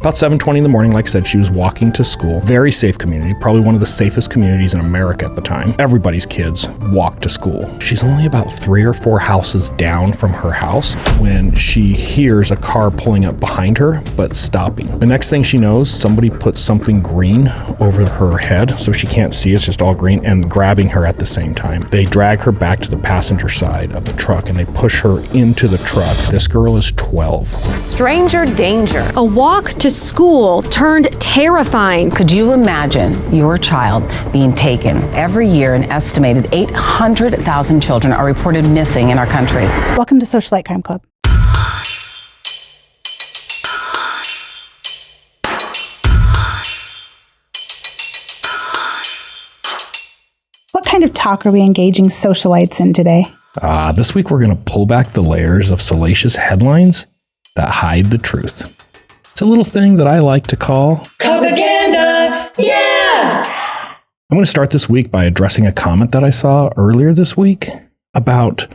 About 7:20 in the morning, like I said, she was walking to school. Very safe community, probably one of the safest communities in America at the time. Everybody's kids walk to school. She's only about 3 or 4 houses down from her house when she hears a car pulling up behind her, but stopping. The next thing she knows, somebody put something green over her head so she can't see, it's just all green, and grabbing her at the same time. They drag her back to the passenger side of the truck and they push her into the truck. This girl is 12. Stranger danger. A walk to school turned terrifying. Could you imagine your child being taken? Every year, an estimated 800,000 children are reported missing in our country. Welcome to Socialite Crime Club. What kind of talk are we engaging socialites in today? This week we're going to pull back the layers of salacious headlines that hide the truth. It's a little thing that I like to call COPAGANDA. Yeah! I'm going to start this week by addressing a comment that I saw earlier this week about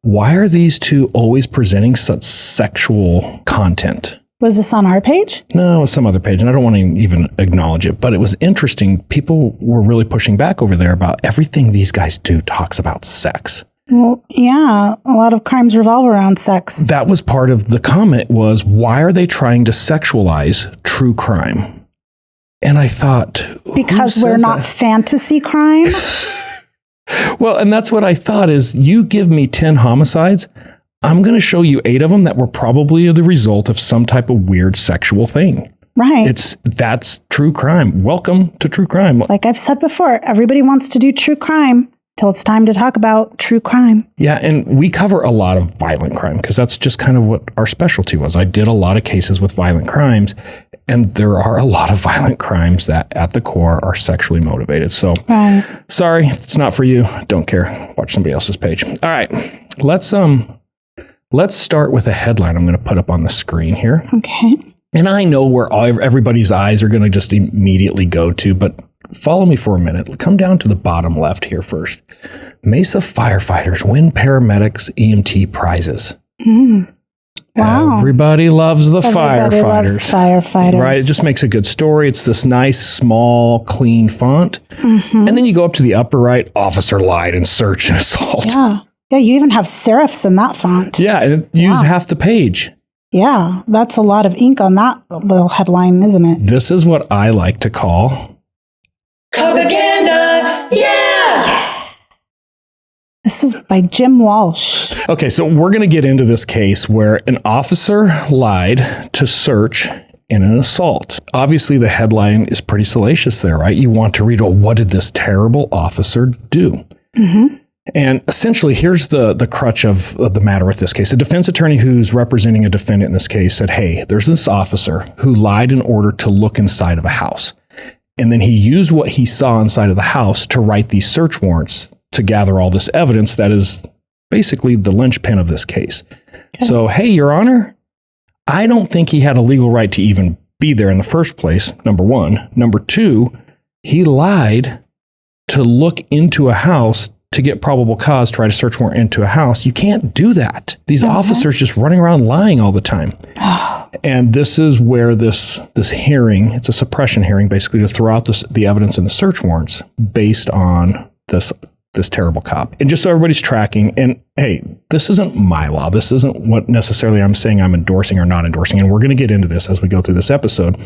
why are these two always presenting such sexual content? Was this on our page? No, it was some other page, and I don't want to even acknowledge it, but it was interesting. People were really pushing back over there about everything these guys do talks about sex. Well, yeah, a lot of crimes revolve around sex. That was part of the comment was, why are they trying to sexualize true crime? And I thought, because we're not fantasy crime? Well, and that's what I thought is, you give me 10 homicides, I'm going to show you 8 of them that were probably the result of some type of weird sexual thing. Right. That's true crime. Welcome to true crime. Like I've said before, everybody wants to do true crime till it's time to talk about true crime. Yeah, and we cover a lot of violent crime because that's just kind of what our specialty was. I did a lot of cases with violent crimes, and there are a lot of violent crimes that at the core are sexually motivated. So, Sorry, if it's not for you. Don't care. Watch somebody else's page. All right, let's start with a headline I'm going to put up on the screen here. Okay. And I know where everybody's eyes are going to just immediately go to, but follow me for a minute. Come down to the bottom left here first. Mesa firefighters win paramedics EMT prizes. Wow. Everybody loves the Everybody firefighters. Loves firefighters. Right? It just makes a good story. It's this nice, small, clean font. And then you go up to the upper right, officer lied in search and assault. Yeah. Yeah, you even have serifs in that font. Yeah, and it used half the page. Yeah, that's a lot of ink on that little headline, isn't it? This is what I like to call COPAGANDA. Yeah! This was by Jim Walsh. Okay, so we're going to get into this case where an officer lied to search in an assault. Obviously, the headline is pretty salacious there, right? You want to read, what did this terrible officer do? And essentially, here's the crutch of the matter with this case. A defense attorney who's representing a defendant in this case said, hey, there's this officer who lied in order to look inside of a house. And then he used what he saw inside of the house to write these search warrants to gather all this evidence that is basically the linchpin of this case. Okay. So, hey, Your Honor, I don't think he had a legal right to even be there in the first place, number one. Number two, he lied to look into a house to get probable cause to write a search warrant into a house. You can't do that. These officers just running around lying all the time. And this is where this hearing, it's a suppression hearing, basically to throw out the evidence in the search warrants based on this terrible cop. And just so everybody's tracking, and hey, this isn't my law. This isn't what necessarily I'm saying I'm endorsing or not endorsing. And we're going to get into this as we go through this episode.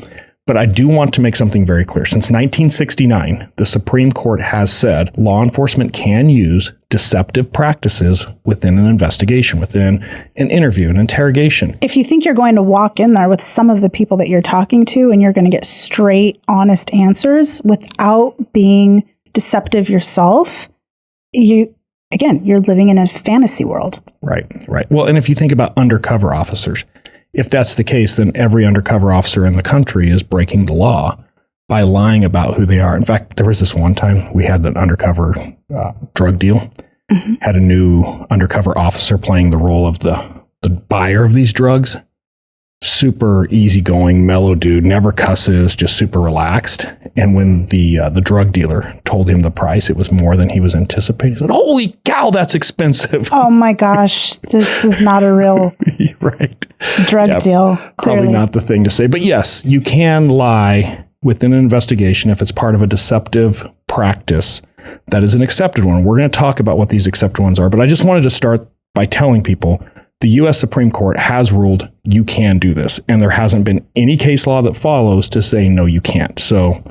But I do want to make something very clear. Since 1969, the Supreme Court has said law enforcement can use deceptive practices within an investigation, within an interview, an interrogation. If you think you're going to walk in there with some of the people that you're talking to and you're going to get straight, honest answers without being deceptive yourself, you're living in a fantasy world. Right. Well, and if you think about undercover officers, if that's the case, then every undercover officer in the country is breaking the law by lying about who they are. In fact, there was this one time we had an undercover drug deal, had a new undercover officer playing the role of the buyer of these drugs. Super easygoing, mellow dude, never cusses, just super relaxed. And when the drug dealer told him the price, it was more than he was anticipating. He said, "Holy cow, that's expensive." Oh my gosh, this is not a real right. drug deal. Probably Clearly not the thing to say. But yes, you can lie within an investigation if it's part of a deceptive practice that is an accepted one. We're going to talk about what these accepted ones are. But I just wanted to start by telling people the U.S. Supreme Court has ruled you can do this. And there hasn't been any case law that follows to say, no, you can't. So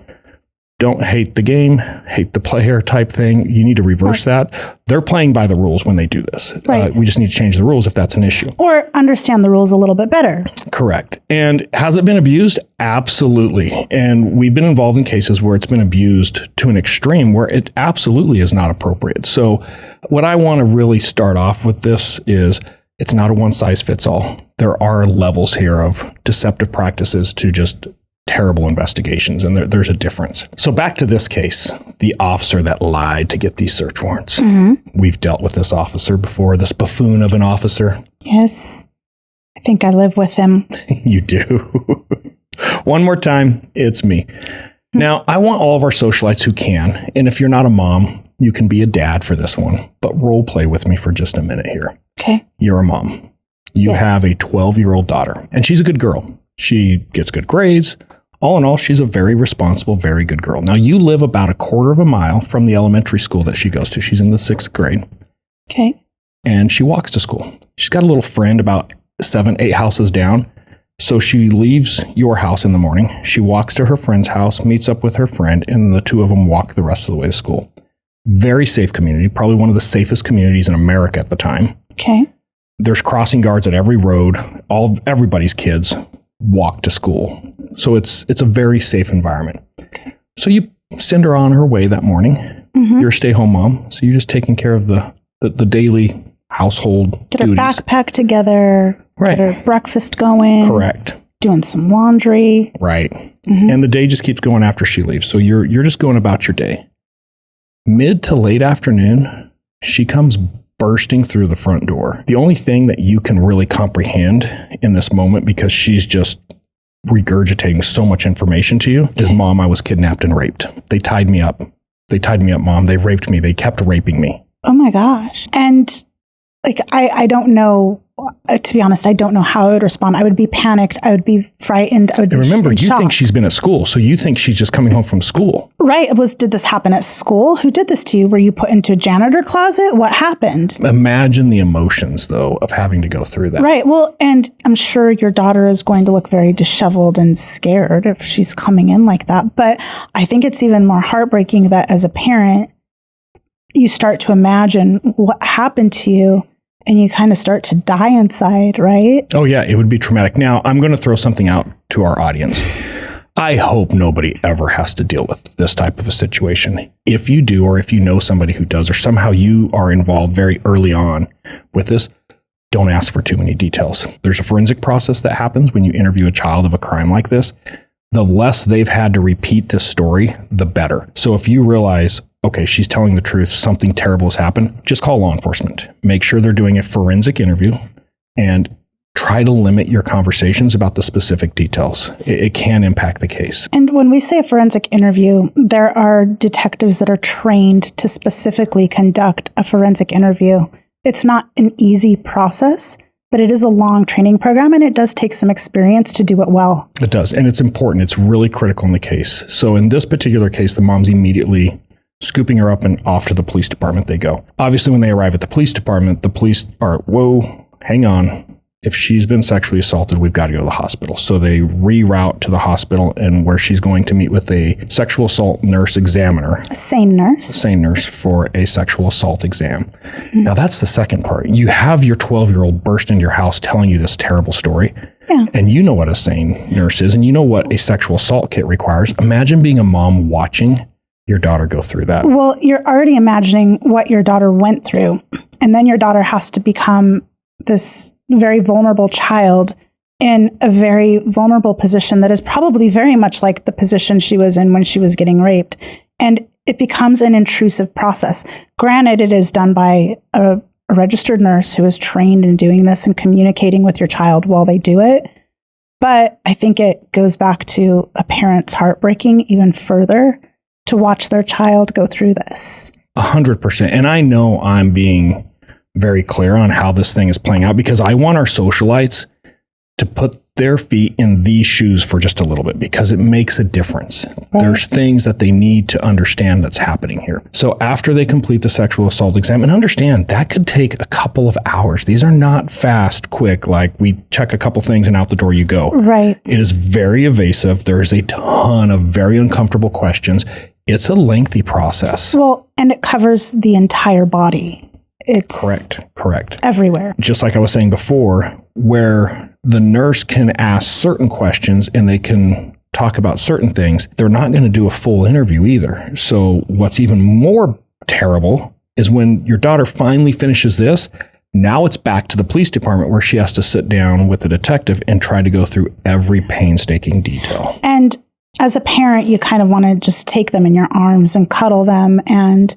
don't hate the game, hate the player type thing. You need to reverse that. They're playing by the rules when they do this. Right. We just need to change the rules if that's an issue. Or understand the rules a little bit better. Correct. And has it been abused? Absolutely. And we've been involved in cases where it's been abused to an extreme where it absolutely is not appropriate. So what I want to really start off with this is it's not a one size fits all. There are levels here of deceptive practices to just terrible investigations, and there's a difference. So back to this case, the officer that lied to get these search warrants. We've dealt with this officer before, this buffoon of an officer. Yes. I think I live with him. You do. One more time, it's me. Now, I want all of our socialites who can, and if you're not a mom, you can be a dad for this one, but role play with me for just a minute here. Okay. You're a mom. You have a 12-year-old daughter, and she's a good girl. She gets good grades. All in all, she's a very responsible, very good girl. Now, you live about a quarter of a mile from the elementary school that she goes to. She's in the 6th grade. Okay. And she walks to school. She's got a little friend about 7, 8 houses down. So she leaves your house in the morning. She walks to her friend's house, meets up with her friend, and the two of them walk the rest of the way to school. Very safe community, probably one of the safest communities in America at the time. Okay. There's crossing guards at every road. Everybody's kids walk to school. So it's a very safe environment. Okay. So you send her on her way that morning. You're a stay-home mom, so you're just taking care of the daily household Get her duties. backpack together. Right. Get her breakfast going. Correct. Doing some laundry. Right. And the day just keeps going after she leaves. So you're just going about your day. Mid to late afternoon, she comes bursting through the front door. The only thing that you can really comprehend in this moment, because she's just regurgitating so much information to you, is, Mom, I was kidnapped and raped. They tied me up. They tied me up, Mom. They raped me. They kept raping me. Oh my gosh. And like, I don't know, to be honest, I don't know how I would respond. I would be panicked. I would be frightened. I would be Remember, in you shock. think she's been at school, so you think she's just coming home from school. Right. Did this happen at school? Who did this to you? Were you put into a janitor closet? What happened? Imagine the emotions, though, of having to go through that. Right. Well, and I'm sure your daughter is going to look very disheveled and scared if she's coming in like that. But I think it's even more heartbreaking that as a parent, you start to imagine what happened to you and you kind of start to die inside, right? Oh, yeah, it would be traumatic. Now, I'm going to throw something out to our audience. I hope nobody ever has to deal with this type of a situation. If you do, or if you know somebody who does, or somehow you are involved very early on with this, don't ask for too many details. There's a forensic process that happens when you interview a child of a crime like this. The less they've had to repeat this story, the better. So if you realize, okay, she's telling the truth, something terrible has happened, just call law enforcement. Make sure they're doing a forensic interview and try to limit your conversations about the specific details. It can impact the case. And when we say a forensic interview, there are detectives that are trained to specifically conduct a forensic interview. It's not an easy process, but it is a long training program, and it does take some experience to do it well. It does, and it's important. It's really critical in the case. So in this particular case, the mom's immediately scooping her up and off to the police department they go. Obviously, when they arrive at the police department, the police are, whoa, hang on. If she's been sexually assaulted, we've got to go to the hospital. So they reroute to the hospital, and where she's going to meet with a sexual assault nurse examiner. A sane nurse. Sane nurse for a sexual assault exam. Mm-hmm. Now, that's the second part. You have your 12-year-old burst into your house telling you this terrible story. Yeah. And you know what a sane nurse is, and you know what a sexual assault kit requires. Imagine being a mom watching your daughter go through that. Well, you're already imagining what your daughter went through, and then your daughter has to become this very vulnerable child in a very vulnerable position that is probably very much like the position she was in when she was getting raped. And it becomes an intrusive process. Granted, it is done by a registered nurse who is trained in doing this and communicating with your child while they do it. But I think it goes back to a parent's heartbreaking even further to watch their child go through this. 100%. And I know I'm being very clear on how this thing is playing out because I want our socialites to put their feet in these shoes for just a little bit because it makes a difference. Right. There's things that they need to understand that's happening here. So after they complete the sexual assault exam, and understand that could take a couple of hours. These are not fast, quick, like we check a couple things and out the door you go. Right. It is very evasive. There's a ton of very uncomfortable questions. It's a lengthy process. Well, and it covers the entire body. It's correct. Everywhere. Just like I was saying before, where the nurse can ask certain questions and they can talk about certain things, they're not going to do a full interview either. So what's even more terrible is when your daughter finally finishes this, now it's back to the police department where she has to sit down with the detective and try to go through every painstaking detail. And as a parent, you kind of want to just take them in your arms and cuddle them and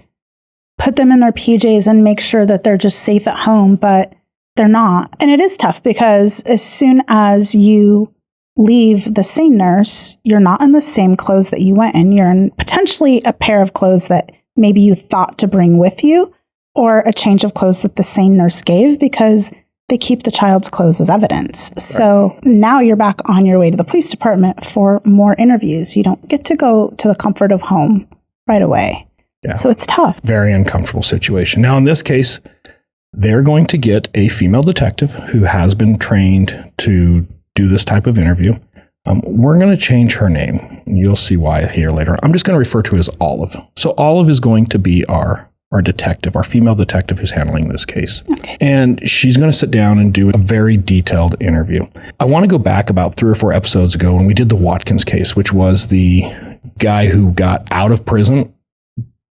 put them in their PJs and make sure that they're just safe at home, but they're not. And it is tough because as soon as you leave the same nurse, you're not in the same clothes that you went in. You're in potentially a pair of clothes that maybe you thought to bring with you, or a change of clothes that the same nurse gave because they keep the child's clothes as evidence. Right. So now you're back on your way to the police department for more interviews. You don't get to go to the comfort of home right away. Yeah. So it's tough. Very uncomfortable situation. Now, in this case, they're going to get a female detective who has been trained to do this type of interview. We're going to change her name. You'll see why here later. I'm just going to refer to her as Olive. So Olive is going to be our detective, our female detective who's handling this case. Okay. And she's going to sit down and do a very detailed interview. I want to go back about 3 or 4 episodes ago when we did the Watkins case, which was the guy who got out of prison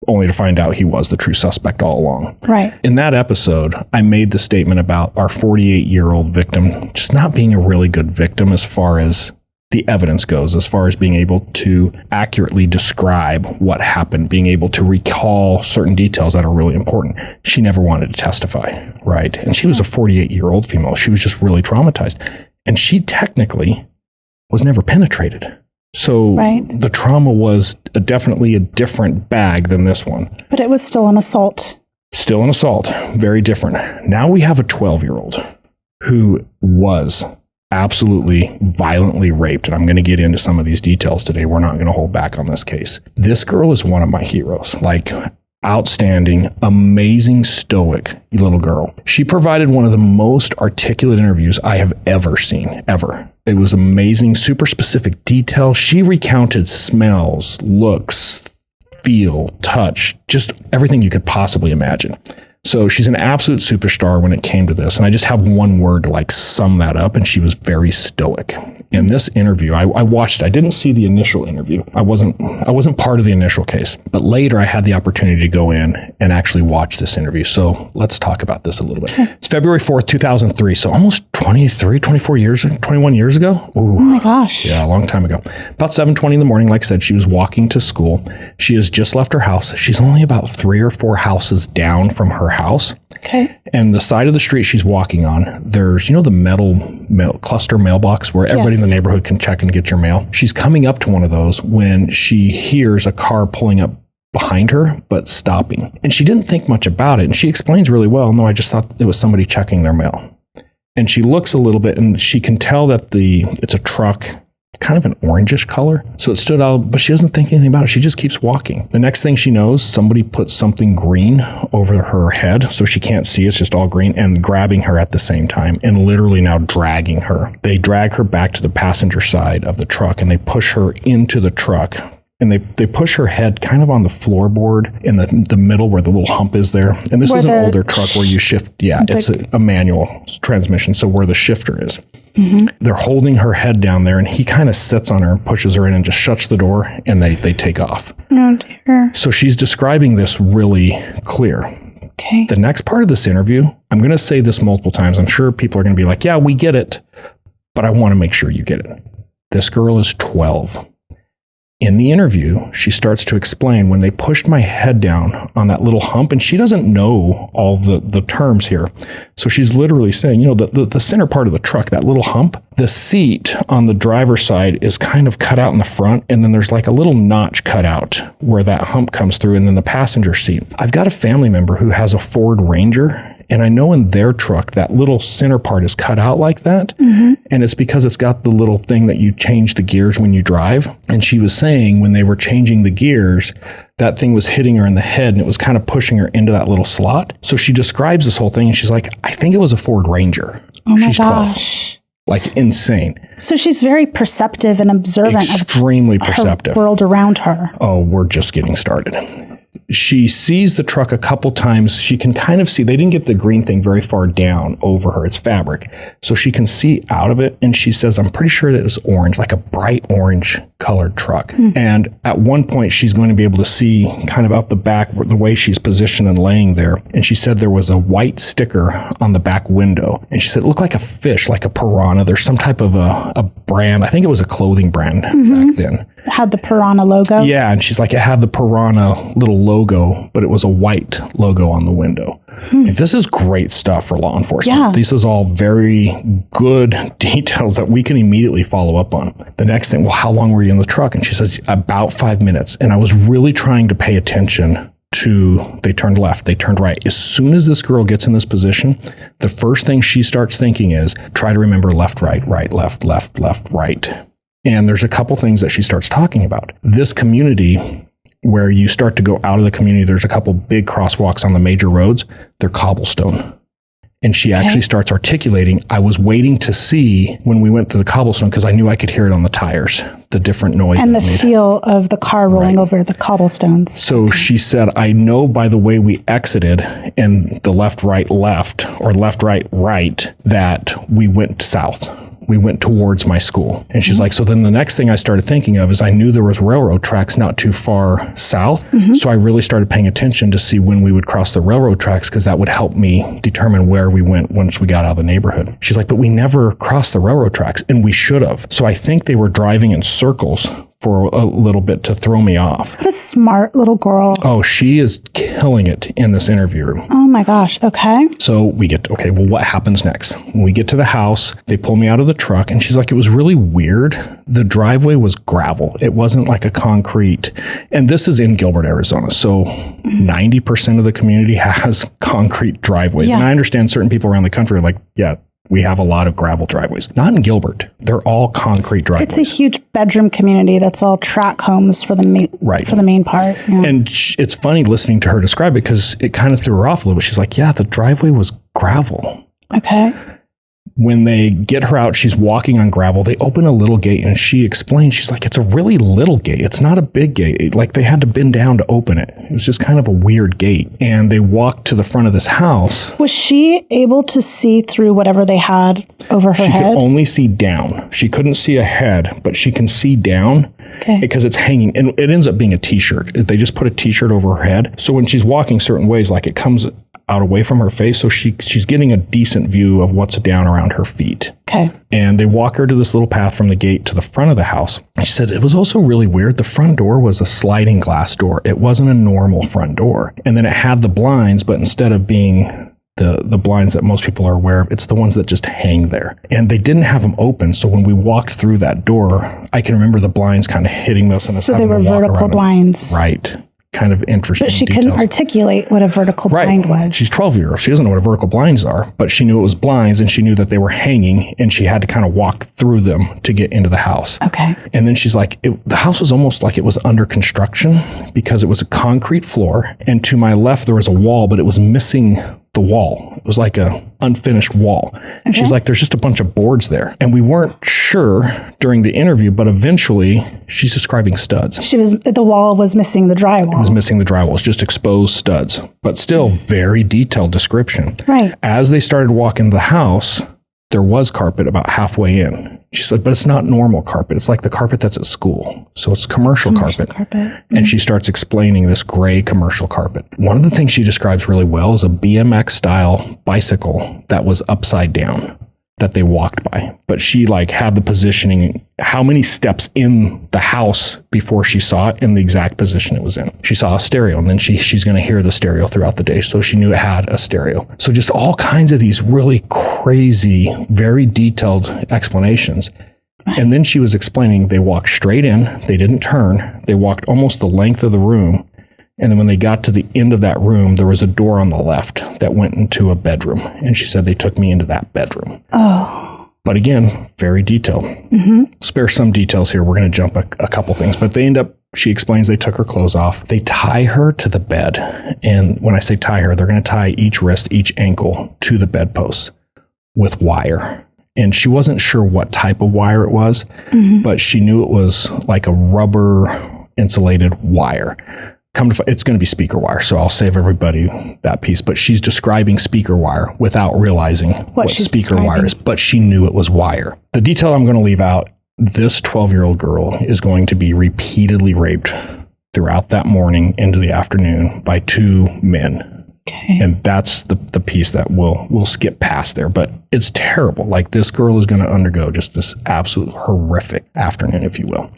only to find out he was the true suspect all along. Right. In that episode, I made the statement about our 48-year-old victim just not being a really good victim as far as the evidence goes, as far as being able to accurately describe what happened, being able to recall certain details that are really important. She never wanted to testify, right? And she was a 48-year-old female. She was just really traumatized. And she technically was never penetrated. So the trauma was definitely a different bag than this one. But it was still an assault. Still an assault. Very different. Now we have a 12-year-old who was absolutely violently raped. And I'm going to get into some of these details today. We're not going to hold back on this case. This girl is one of my heroes. Like, outstanding, amazing, stoic little girl. She provided one of the most articulate interviews I have ever seen, ever. It was amazing, super specific detail. She recounted smells, looks, feel, touch, just everything you could possibly imagine. So she's an absolute superstar when it came to this. And I just have one word to like sum that up. And she was very stoic. In this interview, I watched it. I didn't see the initial interview. I wasn't part of the initial case. But later I had the opportunity to go in and actually watch this interview. So let's talk about this a little bit. It's February 4th, 2003. So almost 21 years ago. Ooh, oh my gosh. Yeah, a long time ago. About 7:20 in the morning, like I said, she was walking to school. She has just left her house. She's only about 3 or 4 houses down from her house. Okay. And the side of the street she's walking on, there's, the metal cluster mailbox where everybody in the neighborhood can check and get your mail. She's coming up to one of those when she hears a car pulling up behind her, but stopping. And she didn't think much about it. And she explains really well, no, I just thought it was somebody checking their mail. And she looks a little bit and she can tell that it's a truck, kind of an orangish color. So it stood out, but she doesn't think anything about it. She just keeps walking. The next thing she knows, somebody put something green over her head so she can't see. It's just all green, and grabbing her at the same time and literally now dragging her. They drag her back to the passenger side of the truck and they push her into the truck. And they push her head kind of on the floorboard in the middle where the little hump is there. And this is an older truck where you shift. Yeah, it's a manual transmission. So where the shifter is. Mm-hmm. They're holding her head down there and he kind of sits on her and pushes her in and just shuts the door and they take off. Oh dear. So she's describing this really clear. Okay. The next part of this interview, I'm going to say this multiple times. I'm sure people are going to be like, yeah, we get it. But I want to make sure you get it. This girl is 12. In the interview, she starts to explain when they pushed my head down on that little hump, and she doesn't know all the terms here. So she's literally saying, the center part of the truck, that little hump, the seat on the driver's side is kind of cut out in the front, and then there's like a little notch cut out where that hump comes through, and then the passenger seat. I've got a family member who has a Ford Ranger, and I know in their truck, that little center part is cut out like that. Mm-hmm. And it's because it's got the little thing that you change the gears when you drive. And she was saying when they were changing the gears, that thing was hitting her in the head and it was kind of pushing her into that little slot. So she describes this whole thing and she's like, I think it was a Ford Ranger. Oh my she's gosh. 12. Like insane. So she's very perceptive and observant Extremely of perceptive. her world around her. Oh, we're just getting started. She sees the truck a couple times. She can kind of see, they didn't get the green thing very far down over her. It's fabric. So she can see out of it. And she says, I'm pretty sure that it was orange, like a bright orange colored truck. And at one point, she's going to be able to see kind of out the back, the way she's positioned and laying there. And she said there was a white sticker on the back window. And she said it looked like a fish, like a piranha. There's some type of a brand. I think it was a clothing brand back then. It had the piranha logo. Yeah, and she's like, it had the piranha little logo, but it was a white logo on the window. And this is great stuff for law enforcement. Yeah. This is all very good details that we can immediately follow up on. The next thing, well, how long were you in the truck? And she says, about 5 minutes. And I was really trying to pay attention to, they turned left, they turned right. As soon as this girl gets in this position, the first thing she starts thinking is, try to remember left, right, right, left, left, left, right. And there's a couple things that she starts talking about. This community, where you start to go out of the community, there's a couple big crosswalks on the major roads. They're cobblestone. And she actually starts articulating, I was waiting to see when we went to the cobblestone because I knew I could hear it on the tires, the different noise. And the feel of the car rolling over the cobblestones. So she said, I know by the way we exited and the left, right, left, or left, right, right, that we went south. We went towards my school. And she's like, so then the next thing I started thinking of is I knew there was railroad tracks not too far south. So I really started paying attention to see when we would cross the railroad tracks because that would help me determine where we went once we got out of the neighborhood. She's like, but we never crossed the railroad tracks and we should have. So I think they were driving in circles for a little bit to throw me off. What a smart little girl. Oh, she is killing it in this interview room. Oh my gosh. Okay. So we get, okay, well, what happens next? When we get to the house, they pull me out of the truck and she's like, it was really weird. The driveway was gravel. It wasn't like a concrete. And this is in Gilbert, Arizona. So 90% of the community has concrete driveways. Yeah. And I understand certain people around the country are like, yeah, we have a lot of gravel driveways. Not in Gilbert. They're all concrete driveways. It's a huge bedroom community that's all track homes for the main part. Yeah. And it's funny listening to her describe it because it kind of threw her off a little bit. She's like, yeah, the driveway was gravel. Okay. When they get her out, she's walking on gravel. They open a little gate and she explains, she's like, it's a really little gate. It's not a big gate. Like they had to bend down to open it. It was just kind of a weird gate. And they walked to the front of this house. Was she able to see through whatever they had over her She head? could only see down. She couldn't see ahead, but she can see down. Okay. Because it's hanging, and it ends up being a t-shirt. They just put a t-shirt over her head. So when she's walking certain ways, like it comes out away from her face. So she's getting a decent view of what's down around her feet. Okay. And they walk her to this little path from the gate to the front of the house. And she said it was also really weird. The front door was a sliding glass door. It wasn't a normal front door. And then it had the blinds, but instead of being the blinds that most people are aware of, it's the ones that just hang there. And they didn't have them open. So when we walked through that door, I can remember the blinds kind of hitting us. And So they were vertical blinds. Right. Kind of interesting. But she details. couldn't articulate what a vertical blind was. She's 12-year-old. She doesn't know what a vertical blinds are, but she knew it was blinds and she knew that they were hanging and she had to kind of walk through them to get into the house. Okay. And then she's like, the house was almost like it was under construction because it was a concrete floor. And to my left, there was a wall, but it was missing the wall. It was like a unfinished wall. Okay. She's like, there's just a bunch of boards there. And we weren't sure during the interview, but eventually she's describing studs. The wall was missing the drywall. It was missing the drywall. It's just exposed studs, but still very detailed description. Right. As they started walking into the house, there was carpet about halfway in. She said, but it's not normal carpet. It's like the carpet that's at school. So it's commercial carpet. Mm-hmm. And she starts explaining this gray commercial carpet. One of the things she describes really well is a BMX style bicycle that was upside down. that they walked by, but she like had the positioning, how many steps in the house before she saw it in the exact position it was in. She saw a stereo, and then she's going to hear the stereo throughout the day. So she knew it had a stereo. So just all kinds of these really crazy, very detailed explanations. And then she was explaining they walked straight in, they didn't turn, they walked almost the length of the room. And then when they got to the end of that room, there was a door on the left that went into a bedroom. And she said they took me into that bedroom. Oh. But again, very detailed. Spare some details here. We're going to jump a couple things. But they end up, she explains they took her clothes off. They tie her to the bed. And when I say tie her, they're going to tie each wrist, each ankle to the bedpost with wire. And she wasn't sure what type of wire it was, but she knew it was like a rubber insulated wire. It's going to be speaker wire, so I'll save everybody that piece. But she's describing speaker wire without realizing what speaker wire is, but she knew it was wire. The detail I'm going to leave out, this 12-year-old girl is going to be repeatedly raped throughout that morning into the afternoon by 2 men. Okay. And that's the piece that we'll skip past there, but it's terrible. Like, this girl is going to undergo just this absolute horrific afternoon, if you will.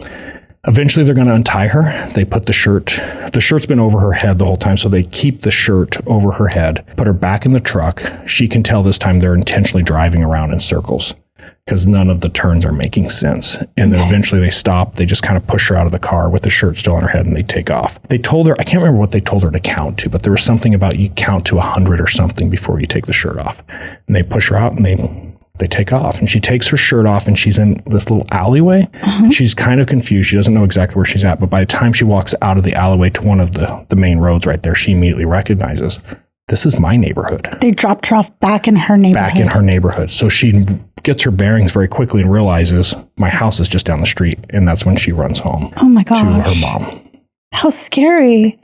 Eventually, they're going to untie her. They put the shirt's been over her head the whole time, so they keep the shirt over her head, put her back in the truck. She can tell this time they're intentionally driving around in circles because none of the turns are making sense. And then eventually they stop. They just kind of push her out of the car with the shirt still on her head, and they take off. They told her, I can't remember what they told her to count to, but there was something about you count to 100 or something before you take the shirt off. And they push her out, and they take off, and she takes her shirt off, and she's in this little alleyway. She's kind of confused. She doesn't know exactly where she's at, but by the time she walks out of the alleyway to one of the main roads right there, she immediately recognizes, this is my neighborhood. They dropped her off back in her neighborhood. So she gets her bearings very quickly and realizes my house is just down the street, and that's when she runs home. Oh my gosh. To her mom. How scary.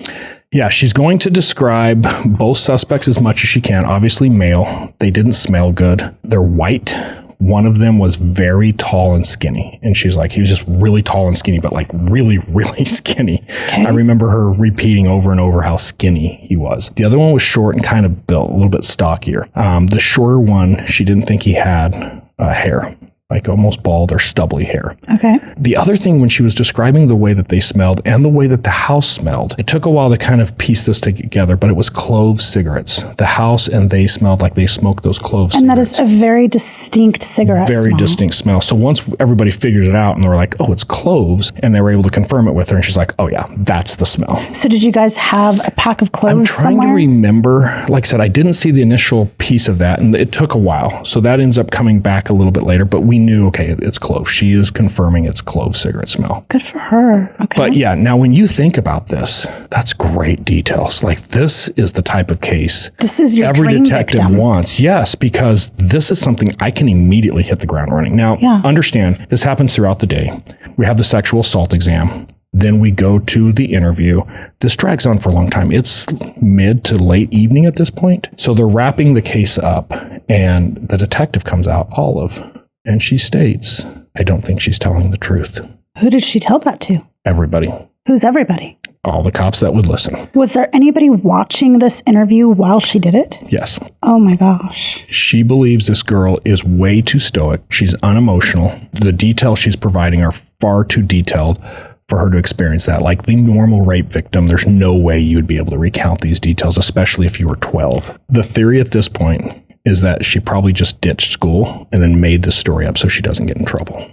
Yeah, she's going to describe both suspects as much as she can. Obviously male. They didn't smell good. They're white. One of them was very tall and skinny. And she's like, he was just really tall and skinny, but like really, really skinny. Okay. I remember her repeating over and over how skinny he was. The other one was short and kind of built, a little bit stockier. The shorter one, she didn't think he had hair. Like almost bald or stubbly hair. Okay. The other thing, when she was describing the way that they smelled and the way that the house smelled, it took a while to kind of piece this together, but it was clove cigarettes. The house and they smelled like they smoked those clove cigarettes. And that is a very distinct cigarette smell. Very distinct smell. So once everybody figured it out and they were like, oh, it's cloves, and they were able to confirm it with her, and she's like, oh yeah, that's the smell. So did you guys have a pack of cloves somewhere? I'm trying to remember. Like I said, I didn't see the initial piece of that, and it took a while. So that ends up coming back a little bit later, but we knew, okay, it's clove. She is confirming it's clove cigarette smell. Good for her. Okay. But yeah, now when you think about this, that's great details. Like, this is the type of case this is your every detective victim wants. Yes, because this is something I can immediately hit the ground running. Now, understand, this happens throughout the day. We have the sexual assault exam. Then we go to the interview. This drags on for a long time. It's mid to late evening at this point. So they're wrapping the case up, and the detective comes out, Olive, and she states, I don't think she's telling the truth. Who did she tell that to? Everybody. Who's everybody? All the cops that would listen. Was there anybody watching this interview while she did it? Yes. Oh my gosh. She believes this girl is way too stoic. She's unemotional. The details she's providing are far too detailed for her to experience that. Like the normal rape victim, there's no way you would be able to recount these details, especially if you were 12. The theory at this point is that she probably just ditched school and then made this story up so she doesn't get in trouble.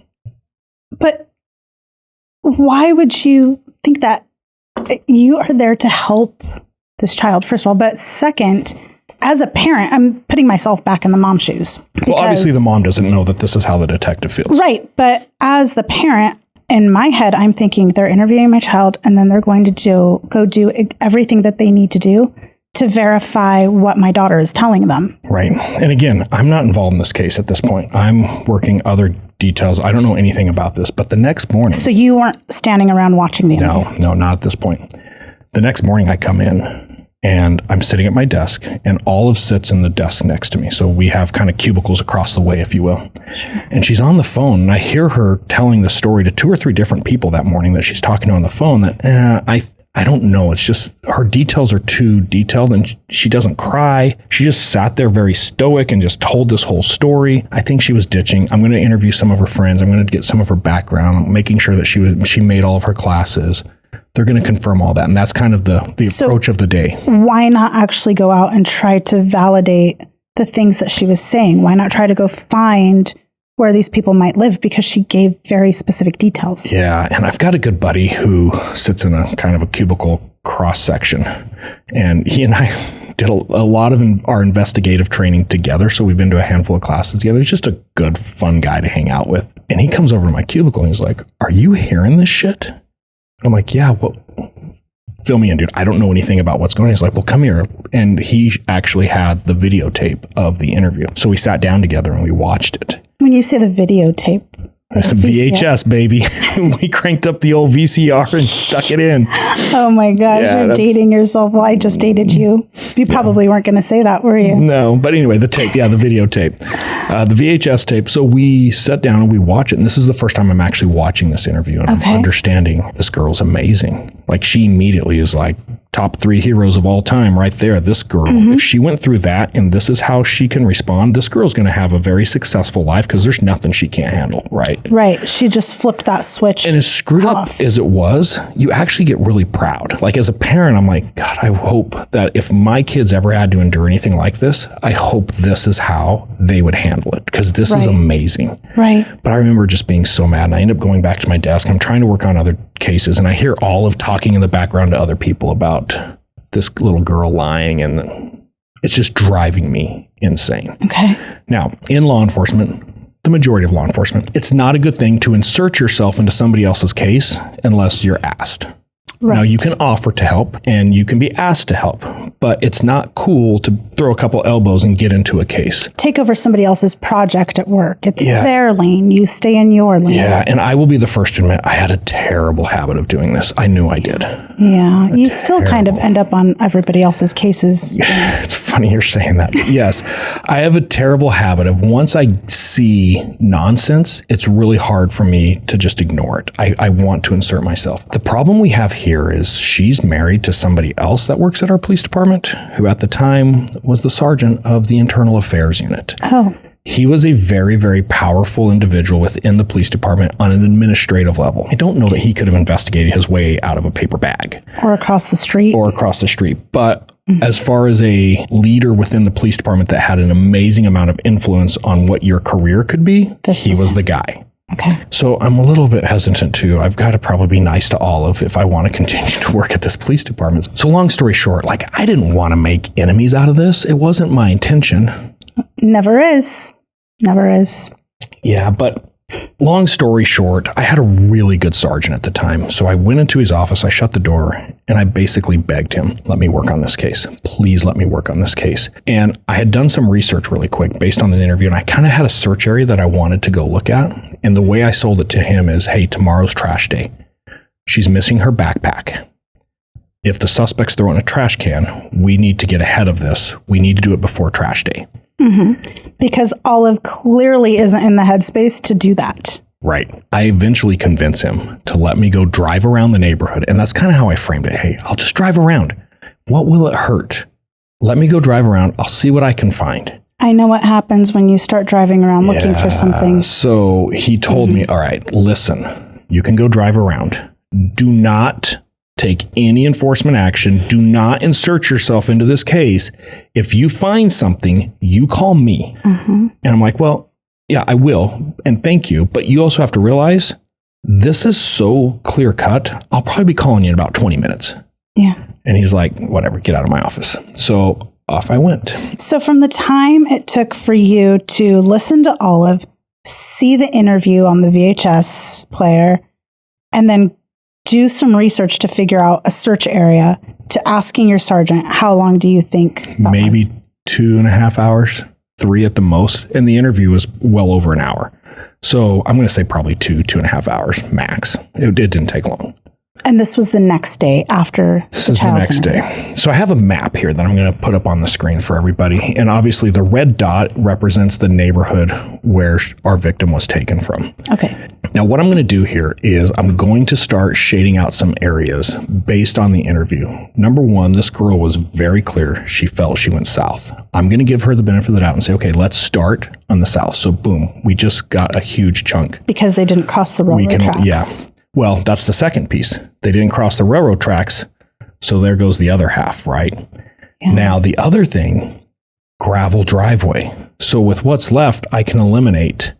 But why would you think that? You are there to help this child, first of all. But second, as a parent, I'm putting myself back in the mom's shoes. Well, obviously the mom doesn't know that this is how the detective feels. Right. But as the parent, in my head, I'm thinking they're interviewing my child, and then they're going to go do everything that they need to do to verify what my daughter is telling them. Right. And again, I'm not involved in this case at this point. I'm working other details. I don't know anything about this, but the next morning. So you weren't standing around watching the interview? No, not at this point. The next morning I come in and I'm sitting at my desk, and Olive sits in the desk next to me. So we have kind of cubicles across the way, if you will. Sure. And she's on the phone, and I hear her telling the story to 2 or 3 different people that morning that she's talking to on the phone, that I don't know. It's just her details are too detailed, and she doesn't cry. She just sat there very stoic and just told this whole story. I think she was ditching. I'm going to interview some of her friends. I'm going to get some of her background, making sure that she made all of her classes. They're going to confirm all that. And that's kind of the approach of the day. Why not actually go out and try to validate the things that she was saying? Why not try to go find where these people might live, because she gave very specific details. Yeah, and I've got a good buddy who sits in a kind of a cubicle cross section, and he and I did a lot of our investigative training together, so we've been to a handful of classes together. He's just a good, fun guy to hang out with. And he comes over to my cubicle and he's like, "Are you hearing this shit?" I'm like, "Yeah, what? Fill me in, dude. I don't know anything about what's going on." He's like, "Well, come here." And he actually had the videotape of the interview. So we sat down together and we watched it. When you say the videotape, it's a VHS, baby. We cranked up the old VCR and stuck it in. Oh my gosh, you're dating yourself. Well, I just dated you. You probably weren't going to say that, were you? No, but anyway, the tape, the videotape, the VHS tape. So we sat down and we watch it. And this is the first time I'm actually watching this interview and I'm understanding this girl's amazing. Like, she immediately is like top 3 heroes of all time right there. This girl, if she went through that and this is how she can respond, this girl's going to have a very successful life because there's nothing she can't handle, right? Right. She just flipped that switch. And as screwed up as it was, you actually get really proud. Like, as a parent, I'm like, God, I hope that if my kids ever had to endure anything like this, I hope this is how they would handle it, because this is amazing. Right. But I remember just being so mad, and I end up going back to my desk. I'm trying to work on other cases, and I hear Olive talking in the background to other people about this little girl lying, and it's just driving me insane. Okay. Now, in law enforcement, the majority of law enforcement, it's not a good thing to insert yourself into somebody else's case unless you're asked. Right. Now, you can offer to help and you can be asked to help, but it's not cool to throw a couple elbows and get into a case. Take over somebody else's project at work. It's their lane. You stay in your lane. Yeah, and I will be the first to admit I had a terrible habit of doing this. I knew I did. Yeah, you still kind of end up on everybody else's cases. It's funny you're saying that. Yes, I have a terrible habit of, once I see nonsense, it's really hard for me to just ignore it. I want to insert myself. The problem we have here is she's married to somebody else that works at our police department, who at the time was the sergeant of the internal affairs unit. Oh. He was a very, very powerful individual within the police department on an administrative level. I don't know that he could have investigated his way out of a paper bag. Or across the street. But as far as a leader within the police department that had an amazing amount of influence on what your career could be, he was the guy. Okay. So I'm a little bit hesitant too. I've got to probably be nice to Olive if I want to continue to work at this police department. So long story short, like, I didn't want to make enemies out of this. It wasn't my intention. Never is. Never is. Yeah, but long story short, I had a really good sergeant at the time. So I went into his office, I shut the door, and I basically begged him, let me work on this case. Please let me work on this case. And I had done some research really quick based on the interview, and I kind of had a search area that I wanted to go look at. And the way I sold it to him is, hey, tomorrow's trash day. She's missing her backpack. If the suspect's throwing a trash can, we need to get ahead of this. We need to do it before trash day. Mm-hmm. Because Olive clearly isn't in the headspace to do that. Right. I eventually convince him to let me go drive around the neighborhood. And that's kind of how I framed it. Hey, I'll just drive around. What will it hurt? Let me go drive around. I'll see what I can find. I know what happens when you start driving around looking for something. So he told me, all right, listen, you can go drive around. Do not take any enforcement action. Do not insert yourself into this case. If you find something, you call me. Mm-hmm. And I'm like, well, yeah, I will. And thank you. But you also have to realize this is so clear cut. I'll probably be calling you in about 20 minutes. Yeah. And he's like, whatever, get out of my office. So off I went. So from the time it took for you to listen to Olive, see the interview on the VHS player, and then do some research to figure out a search area, to asking your sergeant, how long do you think that Maybe was? 2.5 hours, 3 at the most. And the interview was well over an hour. So I'm going to say probably 2.5 hours max. It didn't take long. And this was the next day after This is the next day. So I have a map here that I'm going to put up on the screen for everybody. And obviously the red dot represents the neighborhood where our victim was taken from. Okay. Now, what I'm going to do here is I'm going to start shading out some areas based on the interview. Number one, this girl was very clear. She felt she went south. I'm going to give her the benefit of the doubt and say, okay, let's start on the south. So boom, we just got a huge chunk. Because they didn't cross the railroad tracks. Yeah. Well, that's the second piece. They didn't cross the railroad tracks. So there goes the other half, right? Yeah. Now, the other thing, gravel driveway. So with what's left, I can eliminate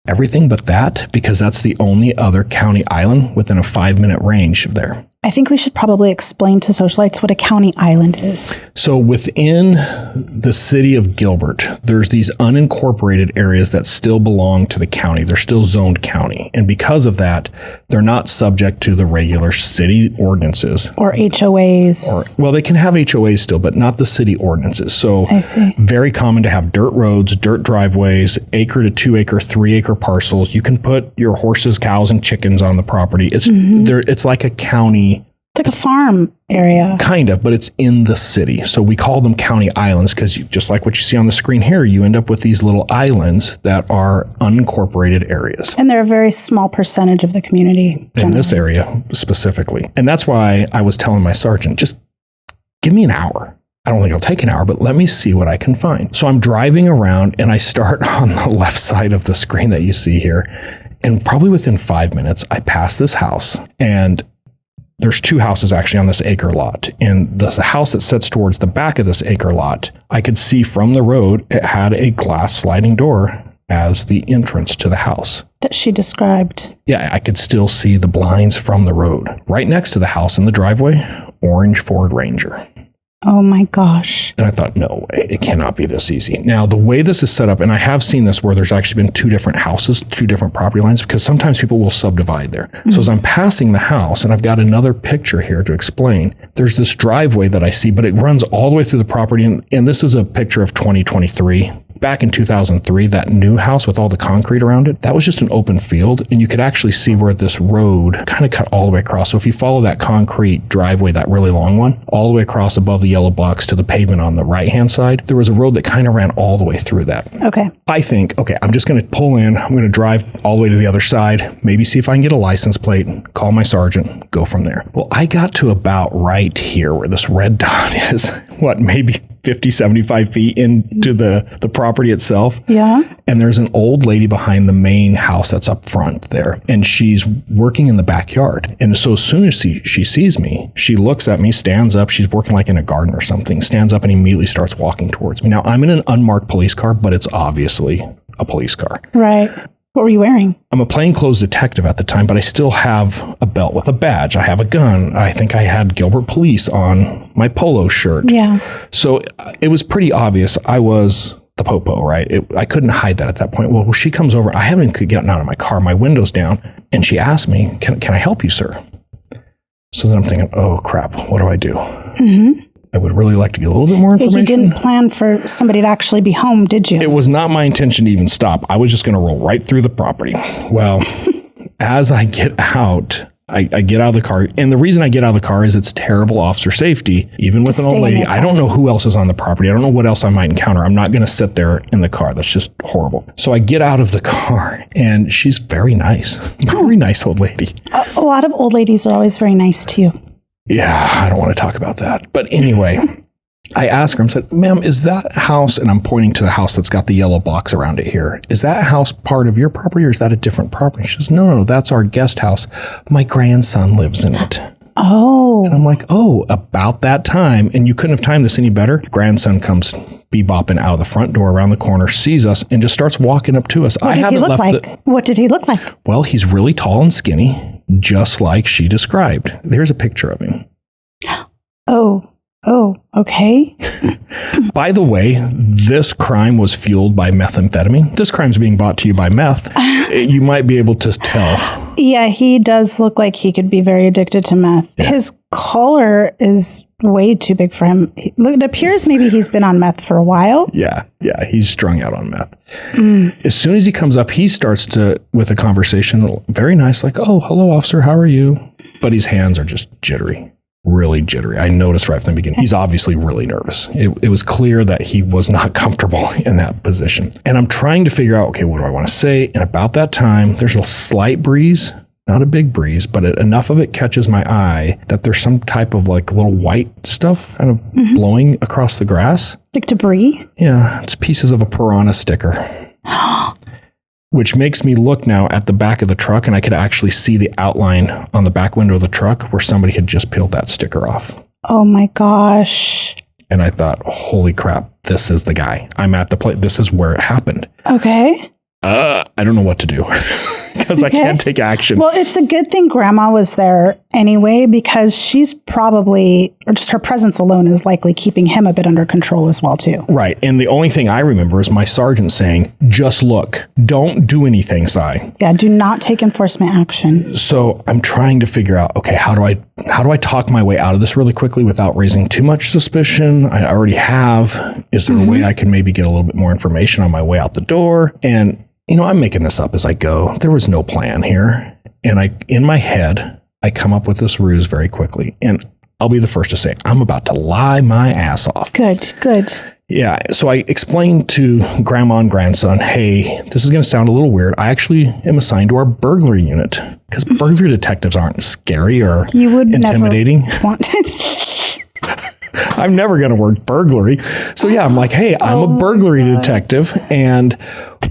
everything but that, because that's the only other county island within a 5-minute range of there. I think we should probably explain to socialites what a county island is. So within the city of Gilbert, there's these unincorporated areas that still belong to the county. They're still zoned county. And because of that, they're not subject to the regular city ordinances. Or HOAs. Well, they can have HOAs still, but not the city ordinances. So I see. Very common to have dirt roads, dirt driveways, acre to 2 acre, 3 acre parcels. You can put your horses, cows, and chickens on the property. It's it's like a county. It's like a farm area. Kind of, but it's in the city. So we call them county islands because just like what you see on the screen here, you end up with these little islands that are unincorporated areas. And they're a very small percentage of the community. In this area specifically. And that's why I was telling my sergeant, just give me an hour. I don't think it'll take an hour, but let me see what I can find. So I'm driving around and I start on the left side of the screen that you see here. And probably within 5 minutes, I pass this house, and there's 2 houses actually on this acre lot. And the house that sits towards the back of this acre lot, I could see from the road, it had a glass sliding door as the entrance to the house. That she described. Yeah, I could still see the blinds from the road. Right next to the house in the driveway, orange Ford Ranger. Oh my gosh. And I thought, no way, it cannot be this easy. Now, the way this is set up, and I have seen this where there's actually been 2 different houses, 2 different property lines, because sometimes people will subdivide there. Mm-hmm. So as I'm passing the house, and I've got another picture here to explain, there's this driveway that I see, but it runs all the way through the property. And this is a picture of 2023. Back in 2003, that new house with all the concrete around it, that was just an open field. And you could actually see where this road kind of cut all the way across. So if you follow that concrete driveway, that really long one, all the way across above the yellow box to the pavement on the right-hand side, there was a road that kind of ran all the way through that. Okay. I think, okay, I'm just going to pull in. I'm going to drive all the way to the other side, maybe see if I can get a license plate, call my sergeant, go from there. Well, I got to about right here where this red dot is, maybe 50, 75 feet into the property itself. Yeah. And there's an old lady behind the main house that's up front there. And she's working in the backyard. And so as soon as she sees me, she looks at me, stands up. She's working like in a garden or something, stands up and immediately starts walking towards me. Now, I'm in an unmarked police car, but it's obviously a police car. Right. What were you wearing? I'm a plainclothes detective at the time, but I still have a belt with a badge. I have a gun. I think I had Gilbert Police on my polo shirt. Yeah. So it was pretty obvious I was the popo, right? I couldn't hide that at that point. Well, she comes over. I haven't even gotten out of my car. My window's down. And she asked me, can I help you, sir? So then I'm thinking, oh, crap. What do I do? Mm-hmm. I would really like to get a little bit more information. You didn't plan for somebody to actually be home, did you? It was not my intention to even stop. I was just going to roll right through the property. Well, as I get out, I get out of the car. And the reason I get out of the car is it's terrible officer safety, even with an old lady. I don't know who else is on the property. I don't know what else I might encounter. I'm not going to sit there in the car. That's just horrible. So I get out of the car, and she's very nice. Very nice old lady. A lot of old ladies are always very nice to you. Yeah, I don't want to talk about that. But anyway, I asked her, I said, ma'am, is that house, and I'm pointing to the house that's got the yellow box around it here, is that house part of your property or is that a different property? She says, no, that's our guest house. My grandson lives in it. Oh. And I'm like, oh, about that time. And you couldn't have timed this any better. Grandson comes bebopping out of the front door around the corner, sees us, and just starts walking up to us. What did he look like? What did he look like? Well, he's really tall and skinny, just like she described. There's a picture of him. Oh, okay. By the way, this crime was fueled by methamphetamine. This crime's being brought to you by meth. You might be able to tell. Yeah, he does look like he could be very addicted to meth. Yeah. His color is way too big for him. It appears maybe he's been on meth for a while. Yeah, he's strung out on meth. As soon as he comes up, he starts with a conversation, very nice, like, oh, hello, officer, how are you? But his hands are just jittery, really jittery. I noticed right from the beginning, he's obviously really nervous. It was clear that he was not comfortable in that position. And I'm trying to figure out, okay, what do I want to say? And about that time, there's a slight breeze. Not a big breeze, but enough of it catches my eye that there's some type of like little white stuff kind of blowing across the grass. Like debris? Yeah, it's pieces of a piranha sticker. Which makes me look now at the back of the truck, and I could actually see the outline on the back window of the truck where somebody had just peeled that sticker off. Oh my gosh. And I thought, holy crap, this is the guy. I'm at the place. This is where it happened. Okay. I don't know what to do. Because I can't take action. Well, it's a good thing Grandma was there anyway, because she's probably, or just her presence alone is likely keeping him a bit under control as well, too. Right. And the only thing I remember is my sergeant saying, just look, don't do anything, Si. Yeah, do not take enforcement action. So I'm trying to figure out, okay, how do I talk my way out of this really quickly without raising too much suspicion? I already have. Is there a way I can maybe get a little bit more information on my way out the door? And I'm making this up as I go. There was no plan here. And in my head, I come up with this ruse very quickly. And I'll be the first to say, I'm about to lie my ass off. Good. Yeah. So I explained to grandma and grandson, hey, this is going to sound a little weird. I actually am assigned to our burglary unit because burglary detectives aren't scary or intimidating. Never want to. I'm never going to work burglary. So yeah, I'm like, hey, I'm a burglary detective, and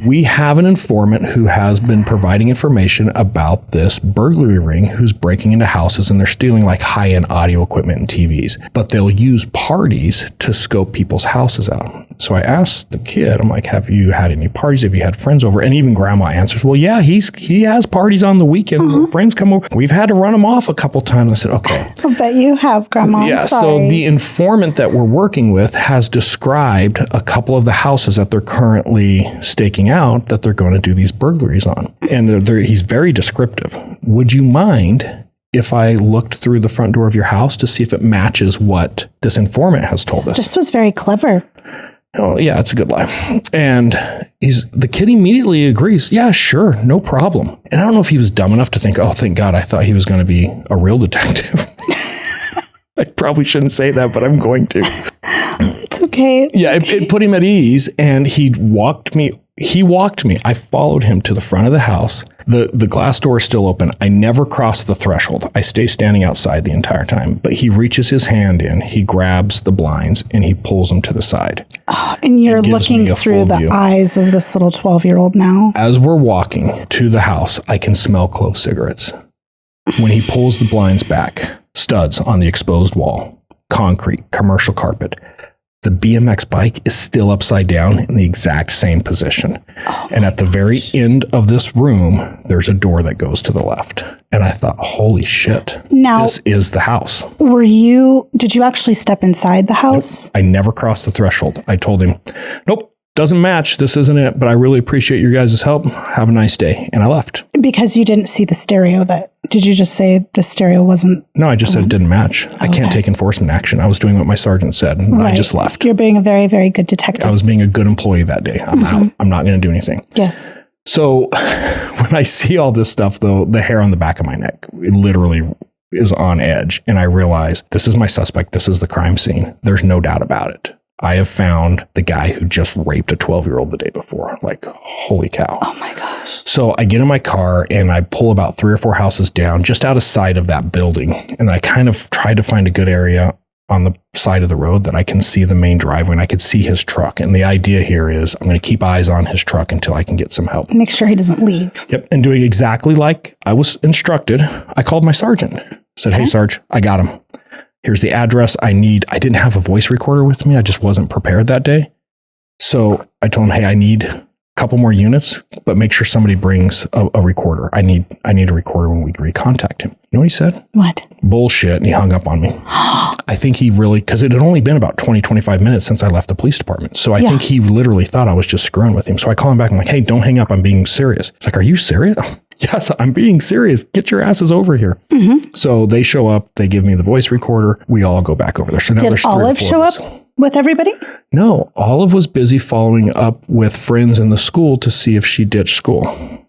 we have an informant who has been providing information about this burglary ring who's breaking into houses, and they're stealing like high-end audio equipment and TVs, but they'll use parties to scope people's houses out. So I asked the kid, I'm like, have you had any parties? Have you had friends over? And even grandma answers, well, yeah, he has parties on the weekend. Friends come over. We've had to run him off a couple times. I said, okay. I bet you have, Grandma. Yeah. So the informant that we're working with has described a couple of the houses that they're currently staking out that they're going to do these burglaries on. And he's very descriptive. Would you mind if I looked through the front door of your house to see if it matches what this informant has told us? This was very clever. Oh, yeah, it's a good lie. And the kid immediately agrees. Yeah, sure, no problem. And I don't know if he was dumb enough to think, oh, thank God, I thought he was going to be a real detective. I probably shouldn't say that, but I'm going to. It's okay. Yeah, it put him at ease, and he walked me. I followed him to the front of the house. The glass door is still open. I never cross the threshold. I stay standing outside the entire time. But he reaches his hand in, he grabs the blinds, and he pulls them to the side. Oh, and you're looking through the eyes of this little 12-year-old now. As we're walking to the house, I can smell clove cigarettes. When he pulls the blinds back, studs on the exposed wall, concrete, commercial carpet. The BMX bike is still upside down in the exact same position. And at the very end of this room, there's a door that goes to the left. And I thought, holy shit, this is the house. Did you actually step inside the house? Nope. I never crossed the threshold. I told him, nope. Doesn't match. This isn't it, but I really appreciate your guys' help. Have a nice day. And I left. Because you didn't see the stereo did you just say the stereo wasn't? No, I just said it didn't match. I can't take enforcement action. I was doing what my sergeant said, and I just left. You're being a very, very good detective. I was being a good employee that day. I'm out. I'm not going to do anything. Yes. So when I see all this stuff, though, the hair on the back of my neck literally is on edge. And I realize this is my suspect. This is the crime scene. There's no doubt about it. I have found the guy who just raped a 12-year-old the day before. Like, holy cow. Oh my gosh. So I get in my car and I pull about 3 or 4 houses down just out of sight of that building. And I kind of tried to find a good area on the side of the road that I can see the main driveway and I could see his truck. And the idea here is I'm going to keep eyes on his truck until I can get some help. Make sure he doesn't leave. Yep. And doing exactly like I was instructed, I called my sergeant. Said, hey, Sarge, I got him. Here's the address I need. I didn't have a voice recorder with me. I just wasn't prepared that day. So I told him, hey, I need a couple more units, but make sure somebody brings a recorder. I need a recorder when we recontact him. You know what he said? What? Bullshit. And he hung up on me. I think he really, because it had only been about 20, 25 minutes since I left the police department. So I think he literally thought I was just screwing with him. So I call him back. I'm like, hey, don't hang up. I'm being serious. It's like, are you serious? Yes, I'm being serious. Get your asses over here. So they show up. They give me the voice recorder. We all go back over there. So now Did there's 3 or 4 Olive show of us. up with everybody? No, Olive was busy following up with friends in the school to see if she ditched school.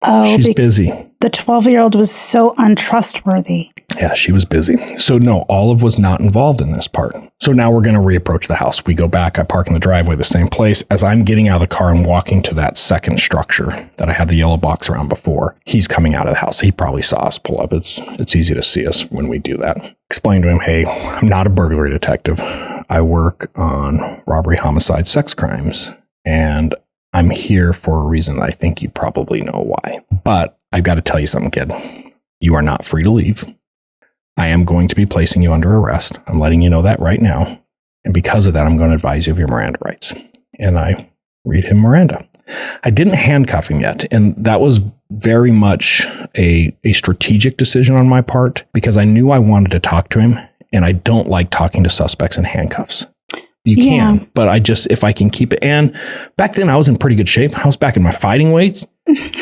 Oh, She's busy. The 12-year-old was so untrustworthy. Yeah, she was busy. So no, Olive was not involved in this part. So now we're going to reapproach the house. We go back. I park in the driveway, the same place. As I'm getting out of the car and walking to that second structure that I had the yellow box around before, he's coming out of the house. He probably saw us pull up. It's easy to see us when we do that. Explain to him, hey, I'm not a burglary detective. I work on robbery, homicide, sex crimes. And I'm here for a reason that I think you probably know why. But I've got to tell you something, kid. You are not free to leave. I am going to be placing you under arrest. I'm letting you know that right now. And because of that, I'm going to advise you of your Miranda rights. And I read him Miranda. I didn't handcuff him yet. And that was very much a strategic decision on my part because I knew I wanted to talk to him. And I don't like talking to suspects in handcuffs. You can, but if I can keep it. And back then I was in pretty good shape. I was back in my fighting weights.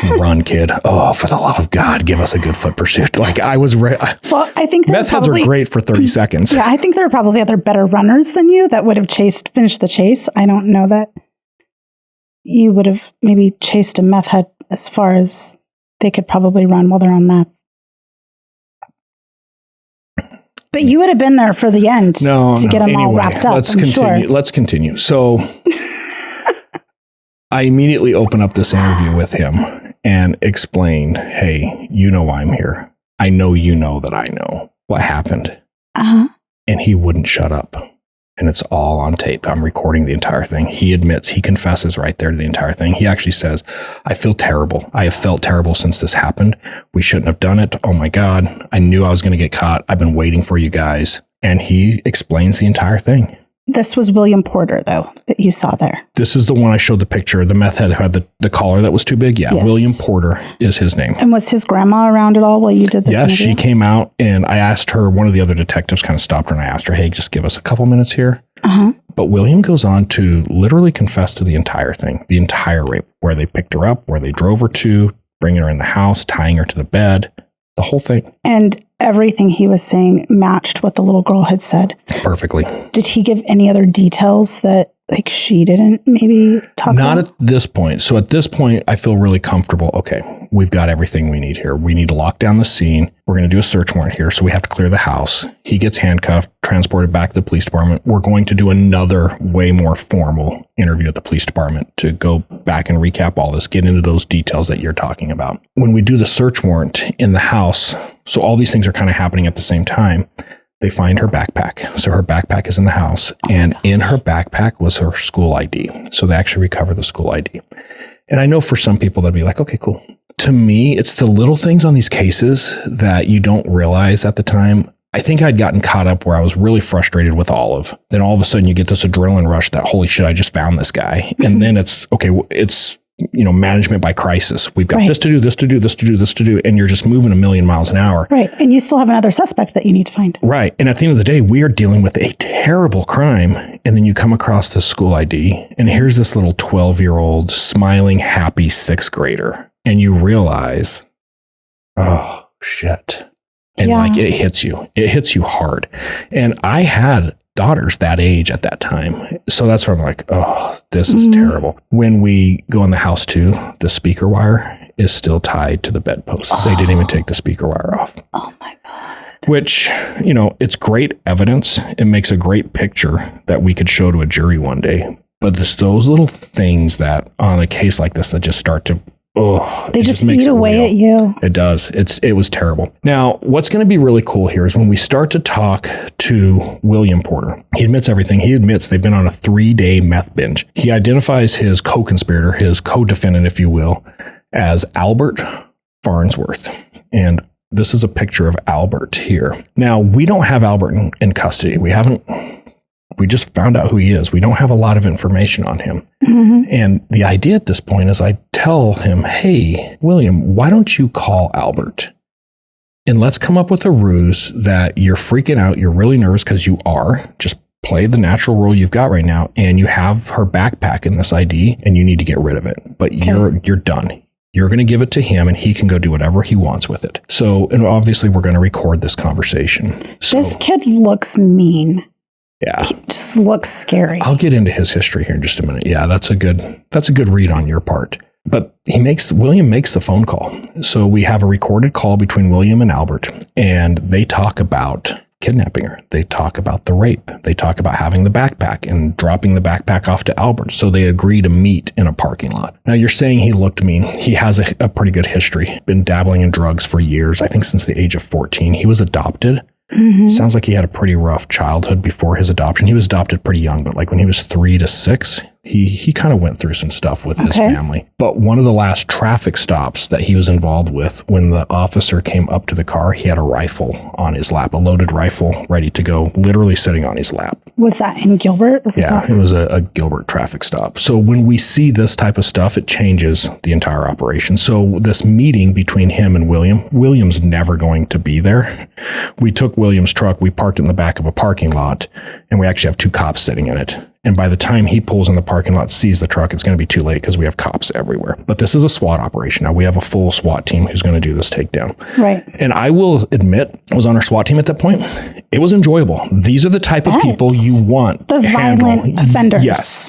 Run, kid. Oh, for the love of God, give us a good foot pursuit. Like I was ready. Well, I think meth heads are great for 30 seconds. Yeah, I think there are probably other better runners than you that would have finished the chase. I don't know that you would have maybe chased a meth head as far as they could probably run while they're on meth. But you would have been there for the end to get them all wrapped up. Let's continue. So I immediately open up this interview with him and explained, hey, you know why I'm here. I know you know that I know what happened. And he wouldn't shut up. And it's all on tape. I'm recording the entire thing. He admits, he confesses right there to the entire thing. He actually says, I feel terrible. I have felt terrible since this happened. We shouldn't have done it. Oh my God. I knew I was going to get caught. I've been waiting for you guys. And he explains the entire thing. This was William Porter, though, that you saw there. This is the one I showed the picture. The meth head had the collar that was too big. Yeah, yes. William Porter is his name. And was his grandma around at all while you did this interview? She came out, and I asked her, one of the other detectives kind of stopped her, and I asked her, hey, just give us a couple minutes here. But William goes on to literally confess to the entire thing, the entire rape, where they picked her up, where they drove her to, bringing her in the house, tying her to the bed, the whole thing. And everything he was saying matched what the little girl had said. Perfectly. Did he give any other details that like she didn't maybe talk about? Not at this point. So at this point, I feel really comfortable. Okay, we've got everything we need here. We need to lock down the scene. We're going to do a search warrant here. So we have to clear the house. He gets handcuffed, transported back to the police department. We're going to do another way more formal interview at the police department to go back and recap all this, get into those details that you're talking about. When we do the search warrant in the house, so all these things are kind of happening at the same time. They find her backpack. So her backpack is in the house, and in her backpack was her school ID. So they actually recover the school ID. And I know for some people that'd be like, okay, cool. To me, it's the little things on these cases that you don't realize at the time. I think I'd gotten caught up where I was really frustrated with Olive. Then all of a sudden you get this adrenaline rush that, holy shit, I just found this guy. And then it's, okay, it's, management by crisis. We've got this to do, this to do, this to do, this to do. And you're just moving a million miles an hour. Right. And you still have another suspect that you need to find. Right. And at the end of the day, we are dealing with a terrible crime. And then you come across the school ID, and here's this little 12-year-old smiling, happy 6th grader. And you realize, oh, shit. And it hits you. It hits you hard. And I had daughters that age at that time. So that's where I'm like, oh, this is terrible. When we go in the house too, the speaker wire is still tied to the bedpost. They didn't even take the speaker wire off. Oh my God. Which, it's great evidence. It makes a great picture that we could show to a jury one day. But it's those little things that on a case like this that just start to they just eat away at you. It does. It was terrible. Now, what's going to be really cool here is when we start to talk to William Porter. He admits everything. He admits they've been on a 3-day meth binge. He identifies his co-conspirator, his co-defendant, if you will, as Albert Farnsworth. And this is a picture of Albert here. Now, we don't have Albert in custody. We just found out who he is. We don't have a lot of information on him. And the idea at this point is I tell him, hey, William, why don't you call Albert? And let's come up with a ruse that you're freaking out. You're really nervous because you are. Just play the natural role you've got right now. And you have her backpack in this ID and you need to get rid of it. But you're done. You're going to give it to him and he can go do whatever he wants with it. So, and obviously we're going to record this conversation. So, This kid looks mean. yeah, He just looks scary. I'll get into his history here in just a minute. Yeah, that's a good read on your part. But William makes the phone call. So we have a recorded call between William and Albert, and they talk about kidnapping her. They talk about the rape. They talk about having the backpack and dropping the backpack off to Albert. So they agree to meet in a parking lot. Now you're saying he looked mean. He has a pretty good history, been dabbling in drugs for years. I think since the age of 14. He was adopted. Sounds like he had a pretty rough childhood before his adoption. He was adopted pretty young, but like when he was 3 to 6, he kind of went through some stuff with his family. But one of the last traffic stops that he was involved with, when the officer came up to the car, he had a rifle on his lap, a loaded rifle ready to go, literally sitting on his lap. Was that in Gilbert? Or was Yeah, it was a Gilbert traffic stop. So when we see this type of stuff, it changes the entire operation. So this meeting between him and William's never going to be there. We took William's truck, we parked it in the back of a parking lot, and we actually have 2 cops sitting in it. And by the time he pulls in the parking lot, sees the truck, it's going to be too late because we have cops everywhere. But this is a SWAT operation. Now we have a full SWAT team who's going to do this takedown. Right. And I will admit, I was on our SWAT team at that point. It was enjoyable. These are the type of people you want. The to violent handle. offenders.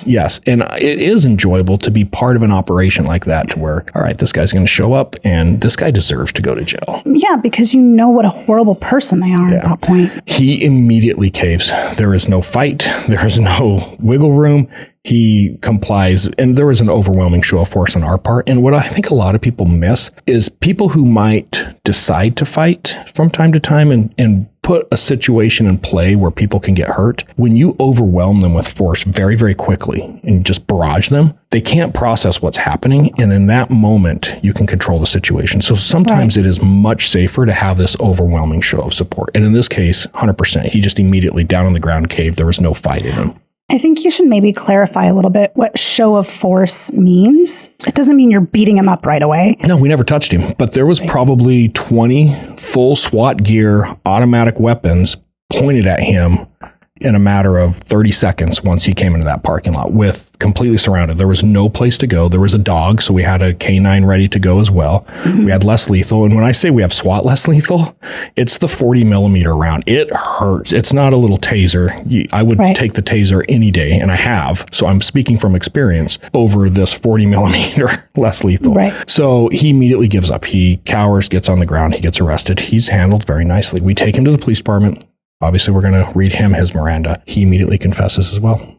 Yes. And it is enjoyable to be part of an operation like that to where, all right, this guy's going to show up and this guy deserves to go to jail. Yeah, because you know what a horrible person they are at that point. He immediately caves. There is no fight. There is no wiggle room. He complies, and there was an overwhelming show of force on our part. And what I think a lot of people miss is people who might decide to fight from time to time and put a situation in play where people can get hurt. When you overwhelm them with force very, very quickly and just barrage them, they can't process what's happening. And in that moment, you can control the situation. So sometimes it is much safer to have this overwhelming show of support. And in this case, 100%, he just immediately down on the ground caved. There was no fight in him. I think you should maybe clarify a little bit what show of force means. It doesn't mean you're beating him up right away. No, we never touched him, but there was probably 20 full SWAT gear, automatic weapons pointed at him in a matter of 30 seconds once he came into that parking lot with completely surrounded. There was no place to go. There was a dog, so we had a K9 ready to go as well. We had less lethal. And when I say we have SWAT less lethal, it's the 40 millimeter round. It hurts. It's not a little taser. I would take the taser any day, and I have. So I'm speaking from experience over this 40 millimeter less lethal. Right. So he immediately gives up. He cowers, gets on the ground. He gets arrested. He's handled very nicely. We take him to the police department. Obviously, we're going to read him his Miranda. He immediately confesses as well.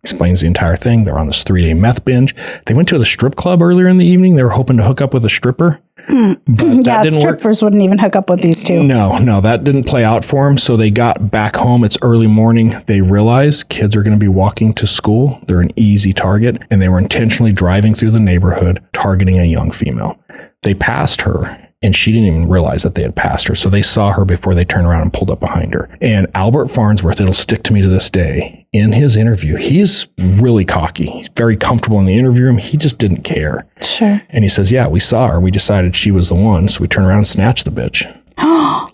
Explains the entire thing. They're on this 3-day meth binge. They went to the strip club earlier in the evening. They were hoping to hook up with a stripper. But that didn't strippers wouldn't even hook up with these two. No, that didn't play out for them. So they got back home. It's early morning. They realize kids are going to be walking to school. They're an easy target. And they were intentionally driving through the neighborhood, targeting a young female. They passed her. And she didn't even realize that they had passed her. So they saw her before they turned around and pulled up behind her. And Albert Farnsworth, it'll stick to me to this day, in his interview, he's really cocky. He's very comfortable in the interview room. He just didn't care. Sure. And he says, yeah, we saw her. We decided she was the one. So we turned around and snatched the bitch.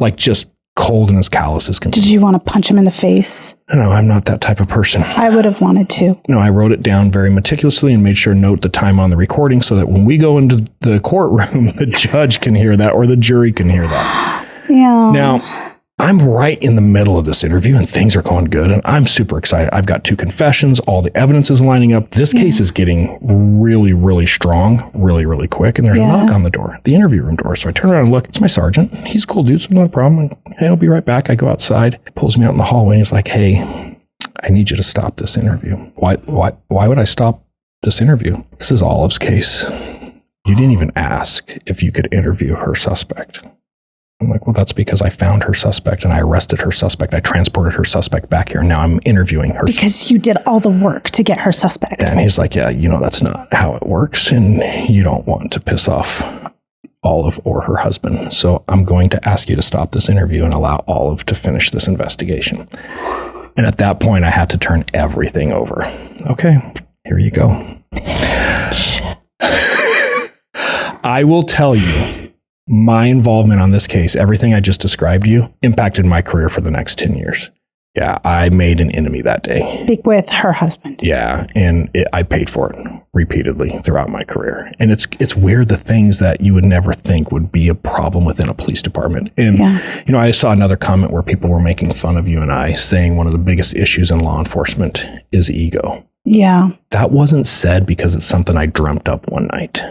Like just cold and as callous as can be. Did you want to punch him in the face? No, I'm not that type of person. I would have wanted to. No, I wrote it down very meticulously and made sure to note the time on the recording so that when we go into the courtroom, the judge can hear that or the jury can hear that. Yeah. Now, I'm right in the middle of this interview and things are going good and I'm super excited. I've got 2 confessions. All the evidence is lining up. This case is getting really, really strong, really, really quick. And there's a knock on the door, the interview room door. So I turn around and look. It's my sergeant. He's a cool dude, so not a problem. And, hey, I'll be right back. I go outside, pulls me out in the hallway. He's like, hey, I need you to stop this interview. Why would I stop this interview? This is Olive's case. You didn't even ask if you could interview her suspect. I'm like, well, that's because I found her suspect and I arrested her suspect. I transported her suspect back here. And now I'm interviewing her. Because you did all the work to get her suspect. And he's like, yeah, that's not how it works. And you don't want to piss off Olive or her husband. So I'm going to ask you to stop this interview and allow Olive to finish this investigation. And at that point, I had to turn everything over. Okay, here you go. I will tell you, my involvement on this case, everything I just described to you, impacted my career for the next 10 years. Yeah, I made an enemy that day. Speak with her husband. Yeah, and I paid for it repeatedly throughout my career. And it's weird, the things that you would never think would be a problem within a police department. And, I saw another comment where people were making fun of you and I, saying one of the biggest issues in law enforcement is ego. Yeah. That wasn't said because it's something I dreamt up one night.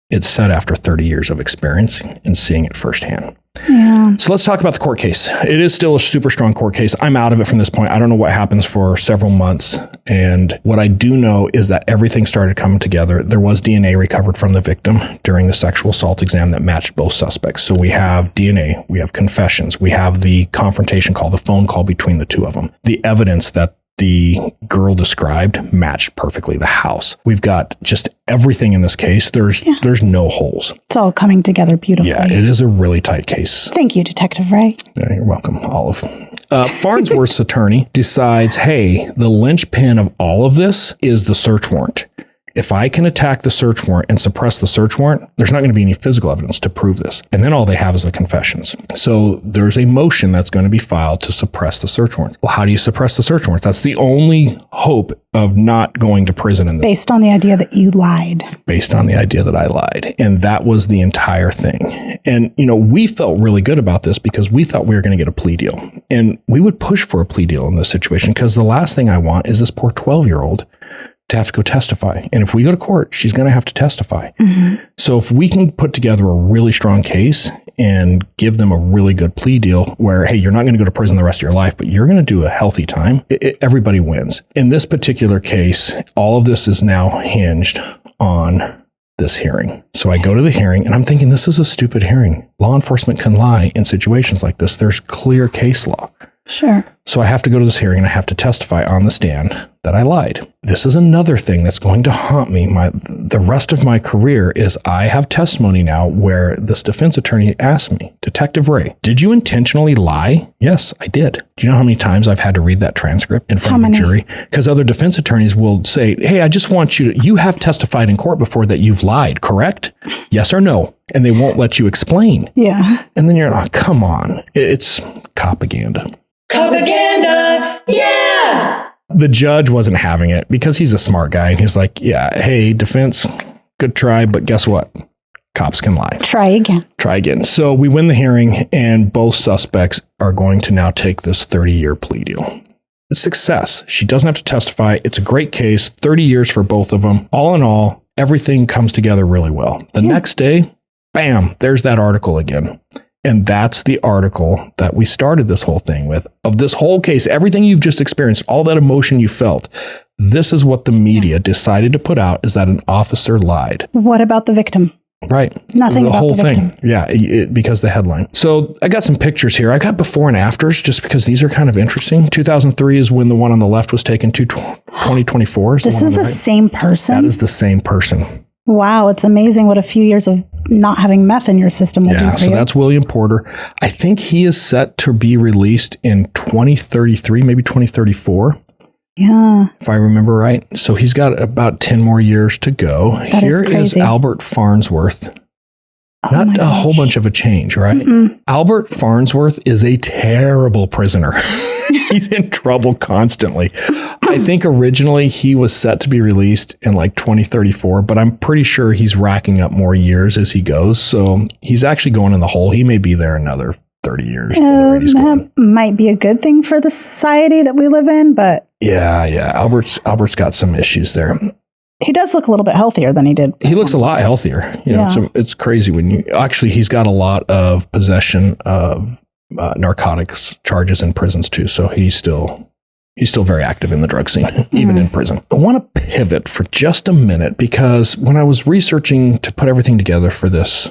It's said after 30 years of experience and seeing it firsthand. Yeah. So let's talk about the court case. It is still a super strong court case. I'm out of it from this point. I don't know what happens for several months. And what I do know is that everything started coming together. There was DNA recovered from the victim during the sexual assault exam that matched both suspects. So we have DNA, we have confessions, we have the confrontation call, the phone call between the two of them. The evidence that the girl described matched perfectly the house. We've got just everything in this case. There's no holes. It's all coming together beautifully. Yeah, it is a really tight case. Thank you, Detective Ray. Yeah, you're welcome, Olive. Farnsworth's attorney decides, hey, the linchpin of all of this is the search warrant. If I can attack the search warrant and suppress the search warrant, there's not going to be any physical evidence to prove this. And then all they have is the confessions. So there's a motion that's going to be filed to suppress the search warrant. Well, how do you suppress the search warrant? That's the only hope of not going to prison in this. Based on the idea that you lied. Based on the idea that I lied. And that was the entire thing. And, we felt really good about this because we thought we were going to get a plea deal. And we would push for a plea deal in this situation because the last thing I want is this poor 12-year-old to have to go testify. And if we go to court, she's going to have to testify. Mm-hmm. So if we can put together a really strong case and give them a really good plea deal where, hey, you're not going to go to prison the rest of your life, but you're going to do a healthy time, everybody wins. In this particular case, all of this is now hinged on this hearing. So I go to the hearing and I'm thinking, this is a stupid hearing. Law enforcement can lie in situations like this. There's clear case law. Sure. So I have to go to this hearing and I have to testify on the stand that I lied. This is another thing that's going to haunt me the rest of my career. Is I have testimony now where this defense attorney asked me, Detective Ray, did you intentionally lie? Yes, I did. Do you know how many times I've had to read that transcript in front of a jury? Because other defense attorneys will say, hey, I just want you have testified in court before that you've lied, correct? Yes or no? And they won't let you explain. Yeah. And then you're like, come on. It's COPAGANDA. COPAGANDA, yeah! The judge wasn't having it because he's a smart guy. And he's like, yeah, hey, defense, good try, but guess what? Cops can lie. Try again. So we win the hearing and both suspects are going to now take this 30-year plea deal. It's success. She doesn't have to testify. It's a great case, 30 years for both of them. All in all, everything comes together really well. The next day, bam, there's that article again. And that's the article that we started this whole thing with, of this whole case, everything you've just experienced, all that emotion you felt. This is what the media decided to put out, is that an officer lied. What about the victim? Right. Nothing the about whole the victim. thing. Yeah, because the headline. So I got some pictures here. I got before and afters just because these are kind of interesting. 2003 is when the one on the left was taken. 2024 is the one on the right. This is the same person? That is the same person. Wow, it's amazing what a few years of not having meth in your system will do for you. So that's William Porter. I think he is set to be released in 2033, maybe 2034. Yeah. If I remember right. So he's got about 10 more years to go. Here is Albert Farnsworth. Not a whole bunch of a change, right? Mm-mm. Albert Farnsworth is a terrible prisoner. He's in trouble constantly. I think originally he was set to be released in like 2034, but I'm pretty sure he's racking up more years as he goes. So he's actually going in the hole. He may be there another 30 years. That might be a good thing for the society that we live in, but yeah. Albert's got some issues there. He does look a little bit healthier than he did. He looks a lot healthier. It's crazy when he's got a lot of possession of narcotics charges in prisons too. So he's still very active in the drug scene, even in prison. I want to pivot for just a minute because when I was researching to put everything together for this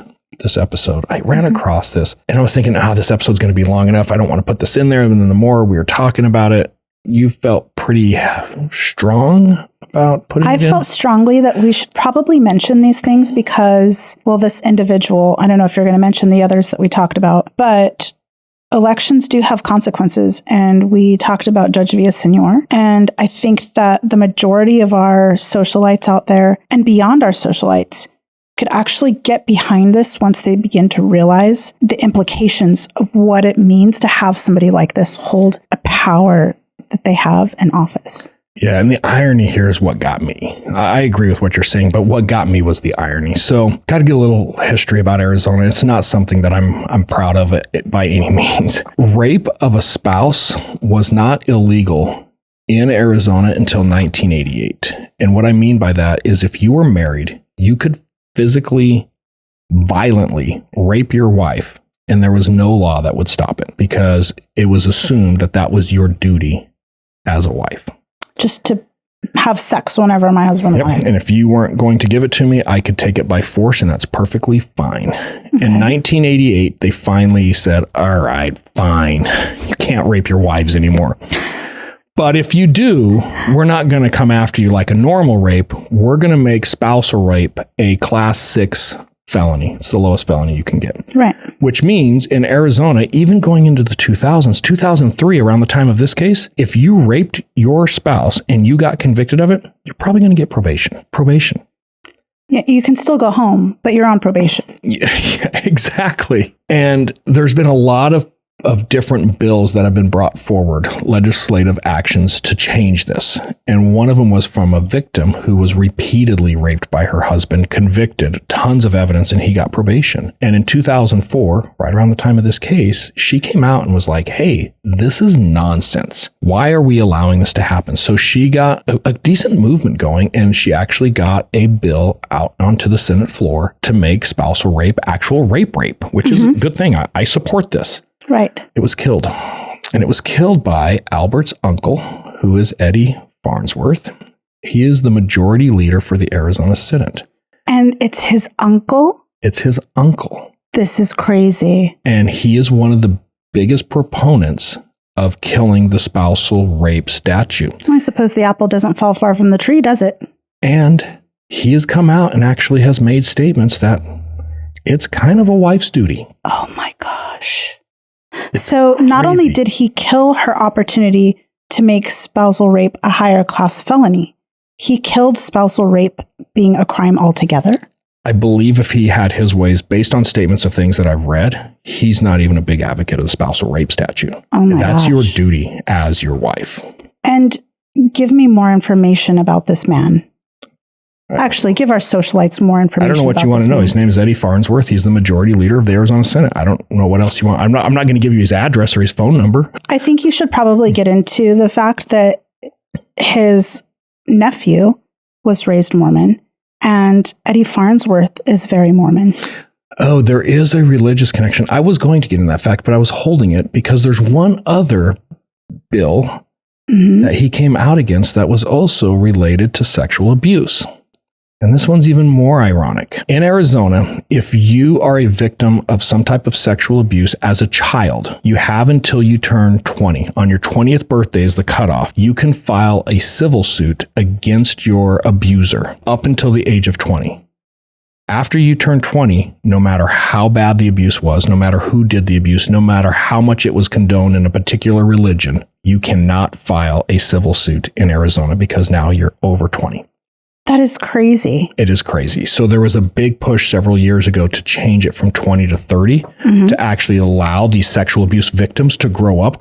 episode, I ran across this and I was thinking, this episode's going to be long enough. I don't want to put this in there. And then the more we were talking about it, you felt pretty strong about putting it in? I felt strongly that we should probably mention these things because, this individual, I don't know if you're going to mention the others that we talked about, but elections do have consequences. And we talked about Judge Villaseñor. And I think that the majority of our socialites out there and beyond our socialites could actually get behind this once they begin to realize the implications of what it means to have somebody like this hold a power that they have in office. Yeah, and the irony here is what got me. I agree with what you're saying, but what got me was the irony. So, got to get a little history about Arizona. It's not something that I'm proud of it by any means. Rape of a spouse was not illegal in Arizona until 1988. And what I mean by that is if you were married, you could physically, violently rape your wife, and there was no law that would stop it because it was assumed that that was your duty as a wife. Just to have sex whenever my husband wanted. And if you weren't going to give it to me, I could take it by force, and that's perfectly fine. Okay. In 1988, they finally said, all right, fine. You can't rape your wives anymore. But if you do, we're not going to come after you like a normal rape. We're going to make spousal rape a class 6 felony. It's the lowest felony you can get. Right. Which means in Arizona, even going into the 2000s, 2003, around the time of this case, if you raped your spouse and you got convicted of it, you're probably going to get probation. Probation. Yeah, you can still go home, but you're on probation. Yeah, exactly. And there's been a lot of different bills that have been brought forward, legislative actions to change this. And one of them was from a victim who was repeatedly raped by her husband, convicted, tons of evidence, and he got probation. And in 2004, right around the time of this case, she came out and was like, hey, this is nonsense. Why are we allowing this to happen? So she got a decent movement going, and she actually got a bill out onto the Senate floor to make spousal rape actual rape, which is a good thing. I support this. Right. It was killed. And it was killed by Albert's uncle, who is Eddie Farnsworth. He is the majority leader for the Arizona Senate. And it's his uncle? It's his uncle. This is crazy. And he is one of the biggest proponents of killing the spousal rape statute. I suppose the apple doesn't fall far from the tree, does it? And he has come out and actually has made statements that it's kind of a wife's duty. Oh my gosh. So not only did he kill her opportunity to make spousal rape a higher class felony, he killed spousal rape being a crime altogether. I believe if he had his ways, based on statements of things that I've read, he's not even a big advocate of the spousal rape statute. Oh my That's gosh. your duty as your wife. And give me more information about this man. Actually, give our socialites more information. I don't know what you want to know. His name is Eddie Farnsworth. He's the majority leader of the Arizona Senate. I don't know what else you want. I'm not going to give you his address or his phone number. I think you should probably get into the fact that his nephew was raised Mormon, and Eddie Farnsworth is very Mormon. Oh, there is a religious connection. I was going to get into that fact, but I was holding it because there's one other bill that he came out against that was also related to sexual abuse. And this one's even more ironic. In Arizona, if you are a victim of some type of sexual abuse as a child, you have until you turn 20. On your 20th birthday is the cutoff. You can file a civil suit against your abuser up until the age of 20. After you turn 20, no matter how bad the abuse was, no matter who did the abuse, no matter how much it was condoned in a particular religion, you cannot file a civil suit in Arizona because now you're over 20. That is crazy. It is crazy. So there was a big push several years ago to change it from 20 to 30 to actually allow these sexual abuse victims to grow up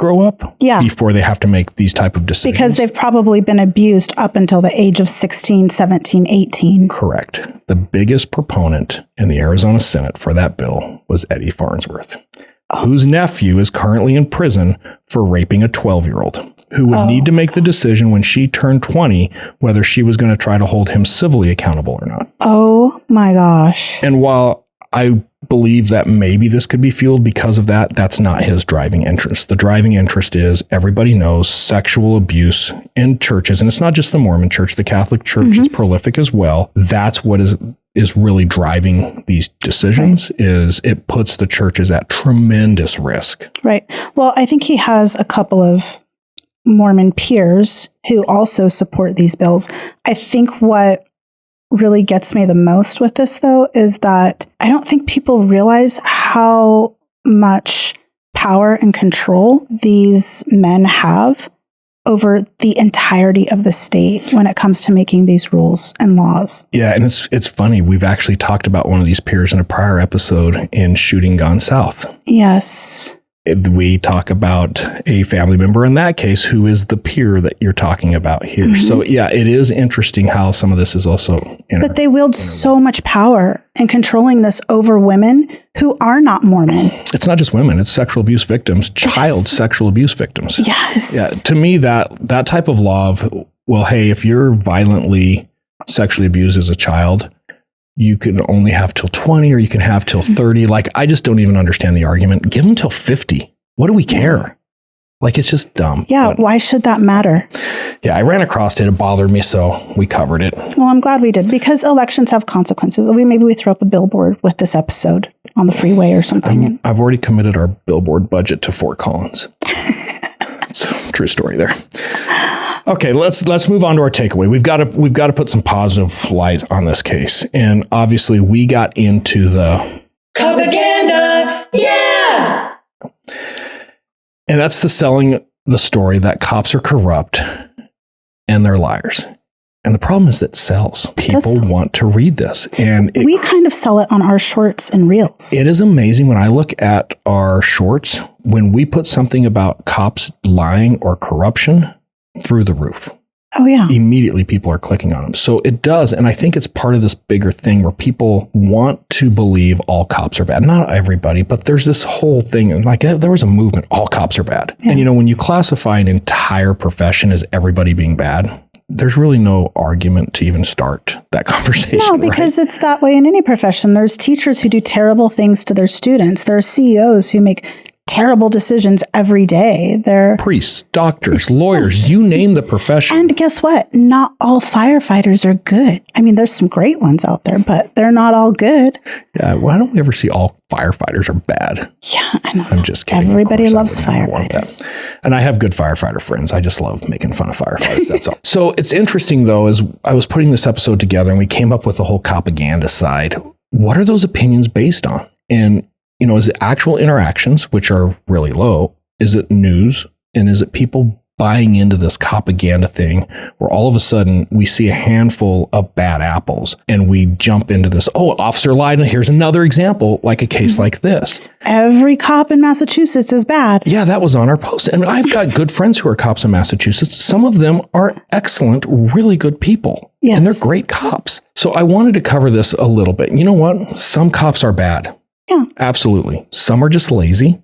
before they have to make these type of decisions. Because they've probably been abused up until the age of 16, 17, 18. Correct. The biggest proponent in the Arizona Senate for that bill was Eddie Farnsworth, whose nephew is currently in prison for raping a 12-year-old, who would need to make the decision when she turned 20 whether she was going to try to hold him civilly accountable or not. Oh my gosh. And while I believe that maybe this could be fueled because of that, that's not his driving interest. The driving interest is everybody knows sexual abuse in churches, and it's not just the Mormon church, the Catholic church is prolific as well. That's what is really driving these decisions, is it puts the churches at tremendous risk. Right. Well, I think he has a couple of Mormon peers who also support these bills. I think what really gets me the most with this, though, is that I don't think people realize how much power and control these men have over the entirety of the state when it comes to making these rules and laws. Yeah, and it's funny. We've actually talked about one of these peers in a prior episode in Shooting Gone South. Yes. We talk about a family member in that case who is the peer that you're talking about here. Mm-hmm. So yeah, it is interesting how some of this is also but they wield so much power in controlling this over women who are not Mormon. It's not just women, it's sexual abuse victims, child sexual abuse victims. Yes. Yeah, to me that type of law of, well, hey, if you're violently sexually abused as a child, you can only have till 20 or you can have till 30. Like, I just don't even understand the argument. Give them till 50. What do we care? Like, it's just dumb. Yeah. But why should that matter? Yeah. I ran across it. It bothered me. So we covered it. Well, I'm glad we did, because elections have consequences. Maybe we throw up a billboard with this episode on the freeway or something. I've already committed our billboard budget to Fort Collins. So true story there. Okay, let's move on to our takeaway. We've got to put some positive light on this case. And obviously we got into the COPAGANDA, yeah! And that's the selling the story that cops are corrupt and they're liars. And the problem is that it sells. People want to read this. And we kind of sell it on our shorts and reels. It is amazing when I look at our shorts, when we put something about cops lying or corruption, through the roof. Oh, yeah. Immediately people are clicking on them. So it does. And I think it's part of this bigger thing where people want to believe all cops are bad. Not everybody, but there's this whole thing. Like, there was a movement, all cops are bad. Yeah. And, when you classify an entire profession as everybody being bad, there's really no argument to even start that conversation. No, because it's that way in any profession. There's teachers who do terrible things to their students. There are CEOs who make terrible decisions every day. They're priests, doctors, lawyers, you name the profession. And guess what? Not all firefighters are good. I mean, there's some great ones out there, but they're not all good. Yeah, why don't we ever see all firefighters are bad? Yeah, I know. I'm just kidding. Everybody loves firefighters. And I have good firefighter friends. I just love making fun of firefighters. That's all. So it's interesting, though, as I was putting this episode together and we came up with the whole COPAGANDA side, what are those opinions based on? And is it actual interactions, which are really low? Is it news? And is it people buying into this COPAGANDA thing where all of a sudden we see a handful of bad apples and we jump into this, officer lied, and here's another example, like a case like this. Every cop in Massachusetts is bad. Yeah, that was on our post. And I've got good friends who are cops in Massachusetts. Some of them are excellent, really good people. Yes. And they're great cops. So I wanted to cover this a little bit. You know what? Some cops are bad. Yeah, absolutely. Some are just lazy.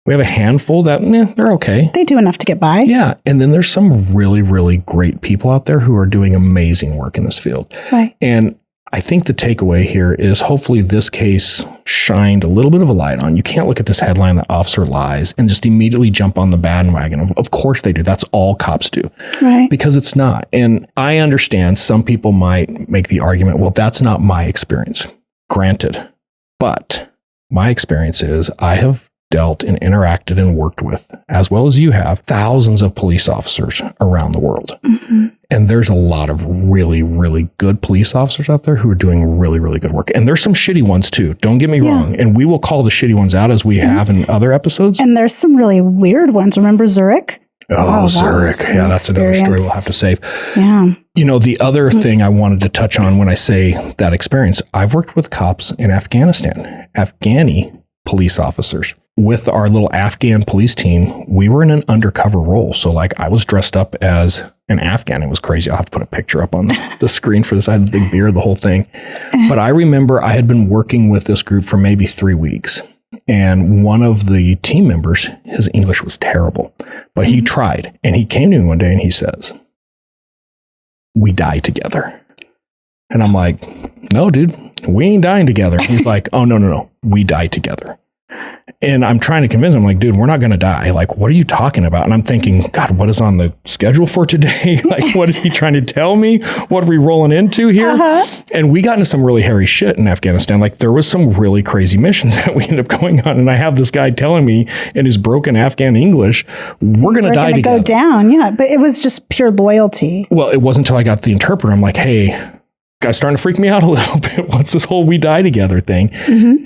We have a handful that they're okay. They do enough to get by. Yeah. And then there's some really, really great people out there who are doing amazing work in this field. Right. And I think the takeaway here is hopefully this case shined a little bit of a light on. You can't look at this headline that officer lies and just immediately jump on the bandwagon. Of course they do. That's all cops do. Right. Because it's not. And I understand some people might make the argument, well, that's not my experience. Granted. But my experience is I have dealt and interacted and worked with, as well as you have, thousands of police officers around the world. Mm-hmm. And there's a lot of really, really good police officers out there who are doing really, really good work. And there's some shitty ones too. Don't get me wrong. And we will call the shitty ones out as we have in other episodes. And there's some really weird ones. Remember Zurich? Oh, Zurich. Yeah, that's another story we'll have to save. Yeah. The other thing I wanted to touch on when I say that experience, I've worked with cops in Afghanistan, Afghani police officers. With our little Afghan police team, we were in an undercover role. So I was dressed up as an Afghan. It was crazy. I'll have to put a picture up on the screen for this. I had a big beard, the whole thing. But I remember I had been working with this group for maybe 3 weeks. And one of the team members, his English was terrible, but he tried. And he came to me one day and he says, "We die together." And I'm like, "No, dude, we ain't dying together." He's like, "Oh, no. We die together." And I'm trying to convince him, like, dude, we're not going to die. Like, what are you talking about? And I'm thinking, God, what is on the schedule for today? Like, what is he trying to tell me? What are we rolling into here? Uh-huh. And we got into some really hairy shit in Afghanistan. Like, there was some really crazy missions that we ended up going on. And I have this guy telling me in his broken Afghan English, we're going to die together. Go down. Yeah. But it was just pure loyalty. Well, it wasn't until I got the interpreter. I'm like, hey, guy's starting to freak me out a little bit. What's this whole we die together thing?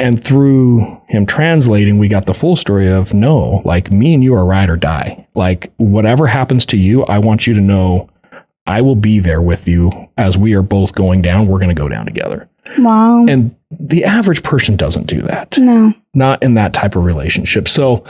And through him translating, we got the full story of no, like me and you are ride or die. Like whatever happens to you, I want you to know I will be there with you as we are both going down. We're going to go down together. Wow. And the average person doesn't do that. No. Not in that type of relationship. So,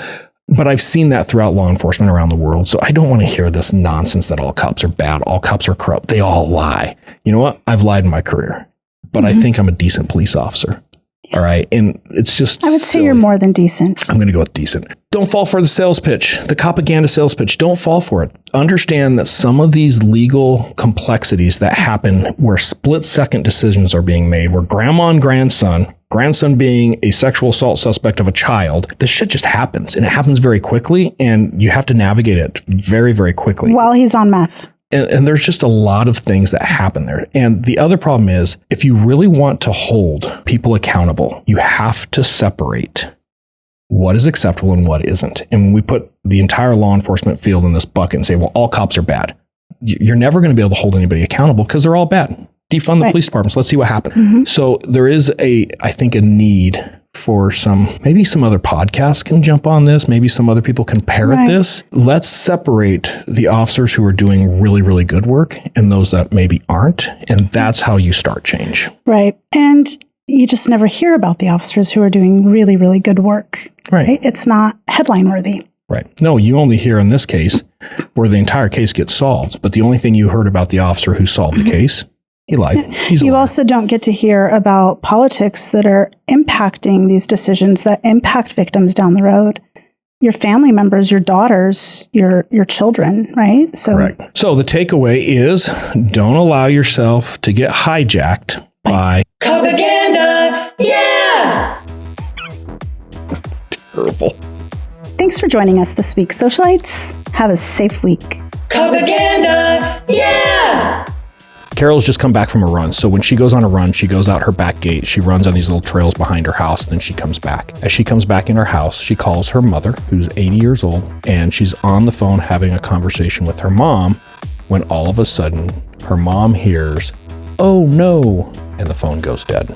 but I've seen that throughout law enforcement around the world. So I don't want to hear this nonsense that all cops are bad. All cops are corrupt. They all lie. You know what? I've lied in my career, but I think I'm a decent police officer. All right. And it's just, I would say you're more than decent. I'm going to go with decent. Don't fall for the sales pitch, the COPAGANDA sales pitch. Don't fall for it. Understand that some of these legal complexities that happen where split second decisions are being made, where grandma and grandson being a sexual assault suspect of a child, this shit just happens, and it happens very quickly, and you have to navigate it very, very quickly. While he's on meth. And there's just a lot of things that happen there. And the other problem is, if you really want to hold people accountable, you have to separate what is acceptable and what isn't. And when we put the entire law enforcement field in this bucket and say, well, all cops are bad, you're never going to be able to hold anybody accountable because they're all bad. Defund the police departments. Let's see what happens. So there is I think a need for maybe some other podcasts can jump on this. Maybe some other people can parrot this. Let's separate the officers who are doing really, really good work and those that maybe aren't. And that's how you start change. Right. And you just never hear about the officers who are doing really, really good work. Right. It's not headline worthy. Right. No, you only hear in this case where the entire case gets solved. But the only thing you heard about the officer who solved the case, he lied. You also don't get to hear about politics that are impacting these decisions that impact victims down the road. Your family members, your daughters, your children, right? So, correct. So the takeaway is don't allow yourself to get hijacked by COPAGANDA, yeah! Terrible. Thanks for joining us this week, socialites. Have a safe week. COPAGANDA, yeah! Carol's just come back from a run. So when she goes on a run, she goes out her back gate. She runs on these little trails behind her house. Then she comes back. As she comes back in her house, she calls her mother, who's 80 years old, and she's on the phone having a conversation with her mom when all of a sudden her mom hears, "Oh no," and the phone goes dead.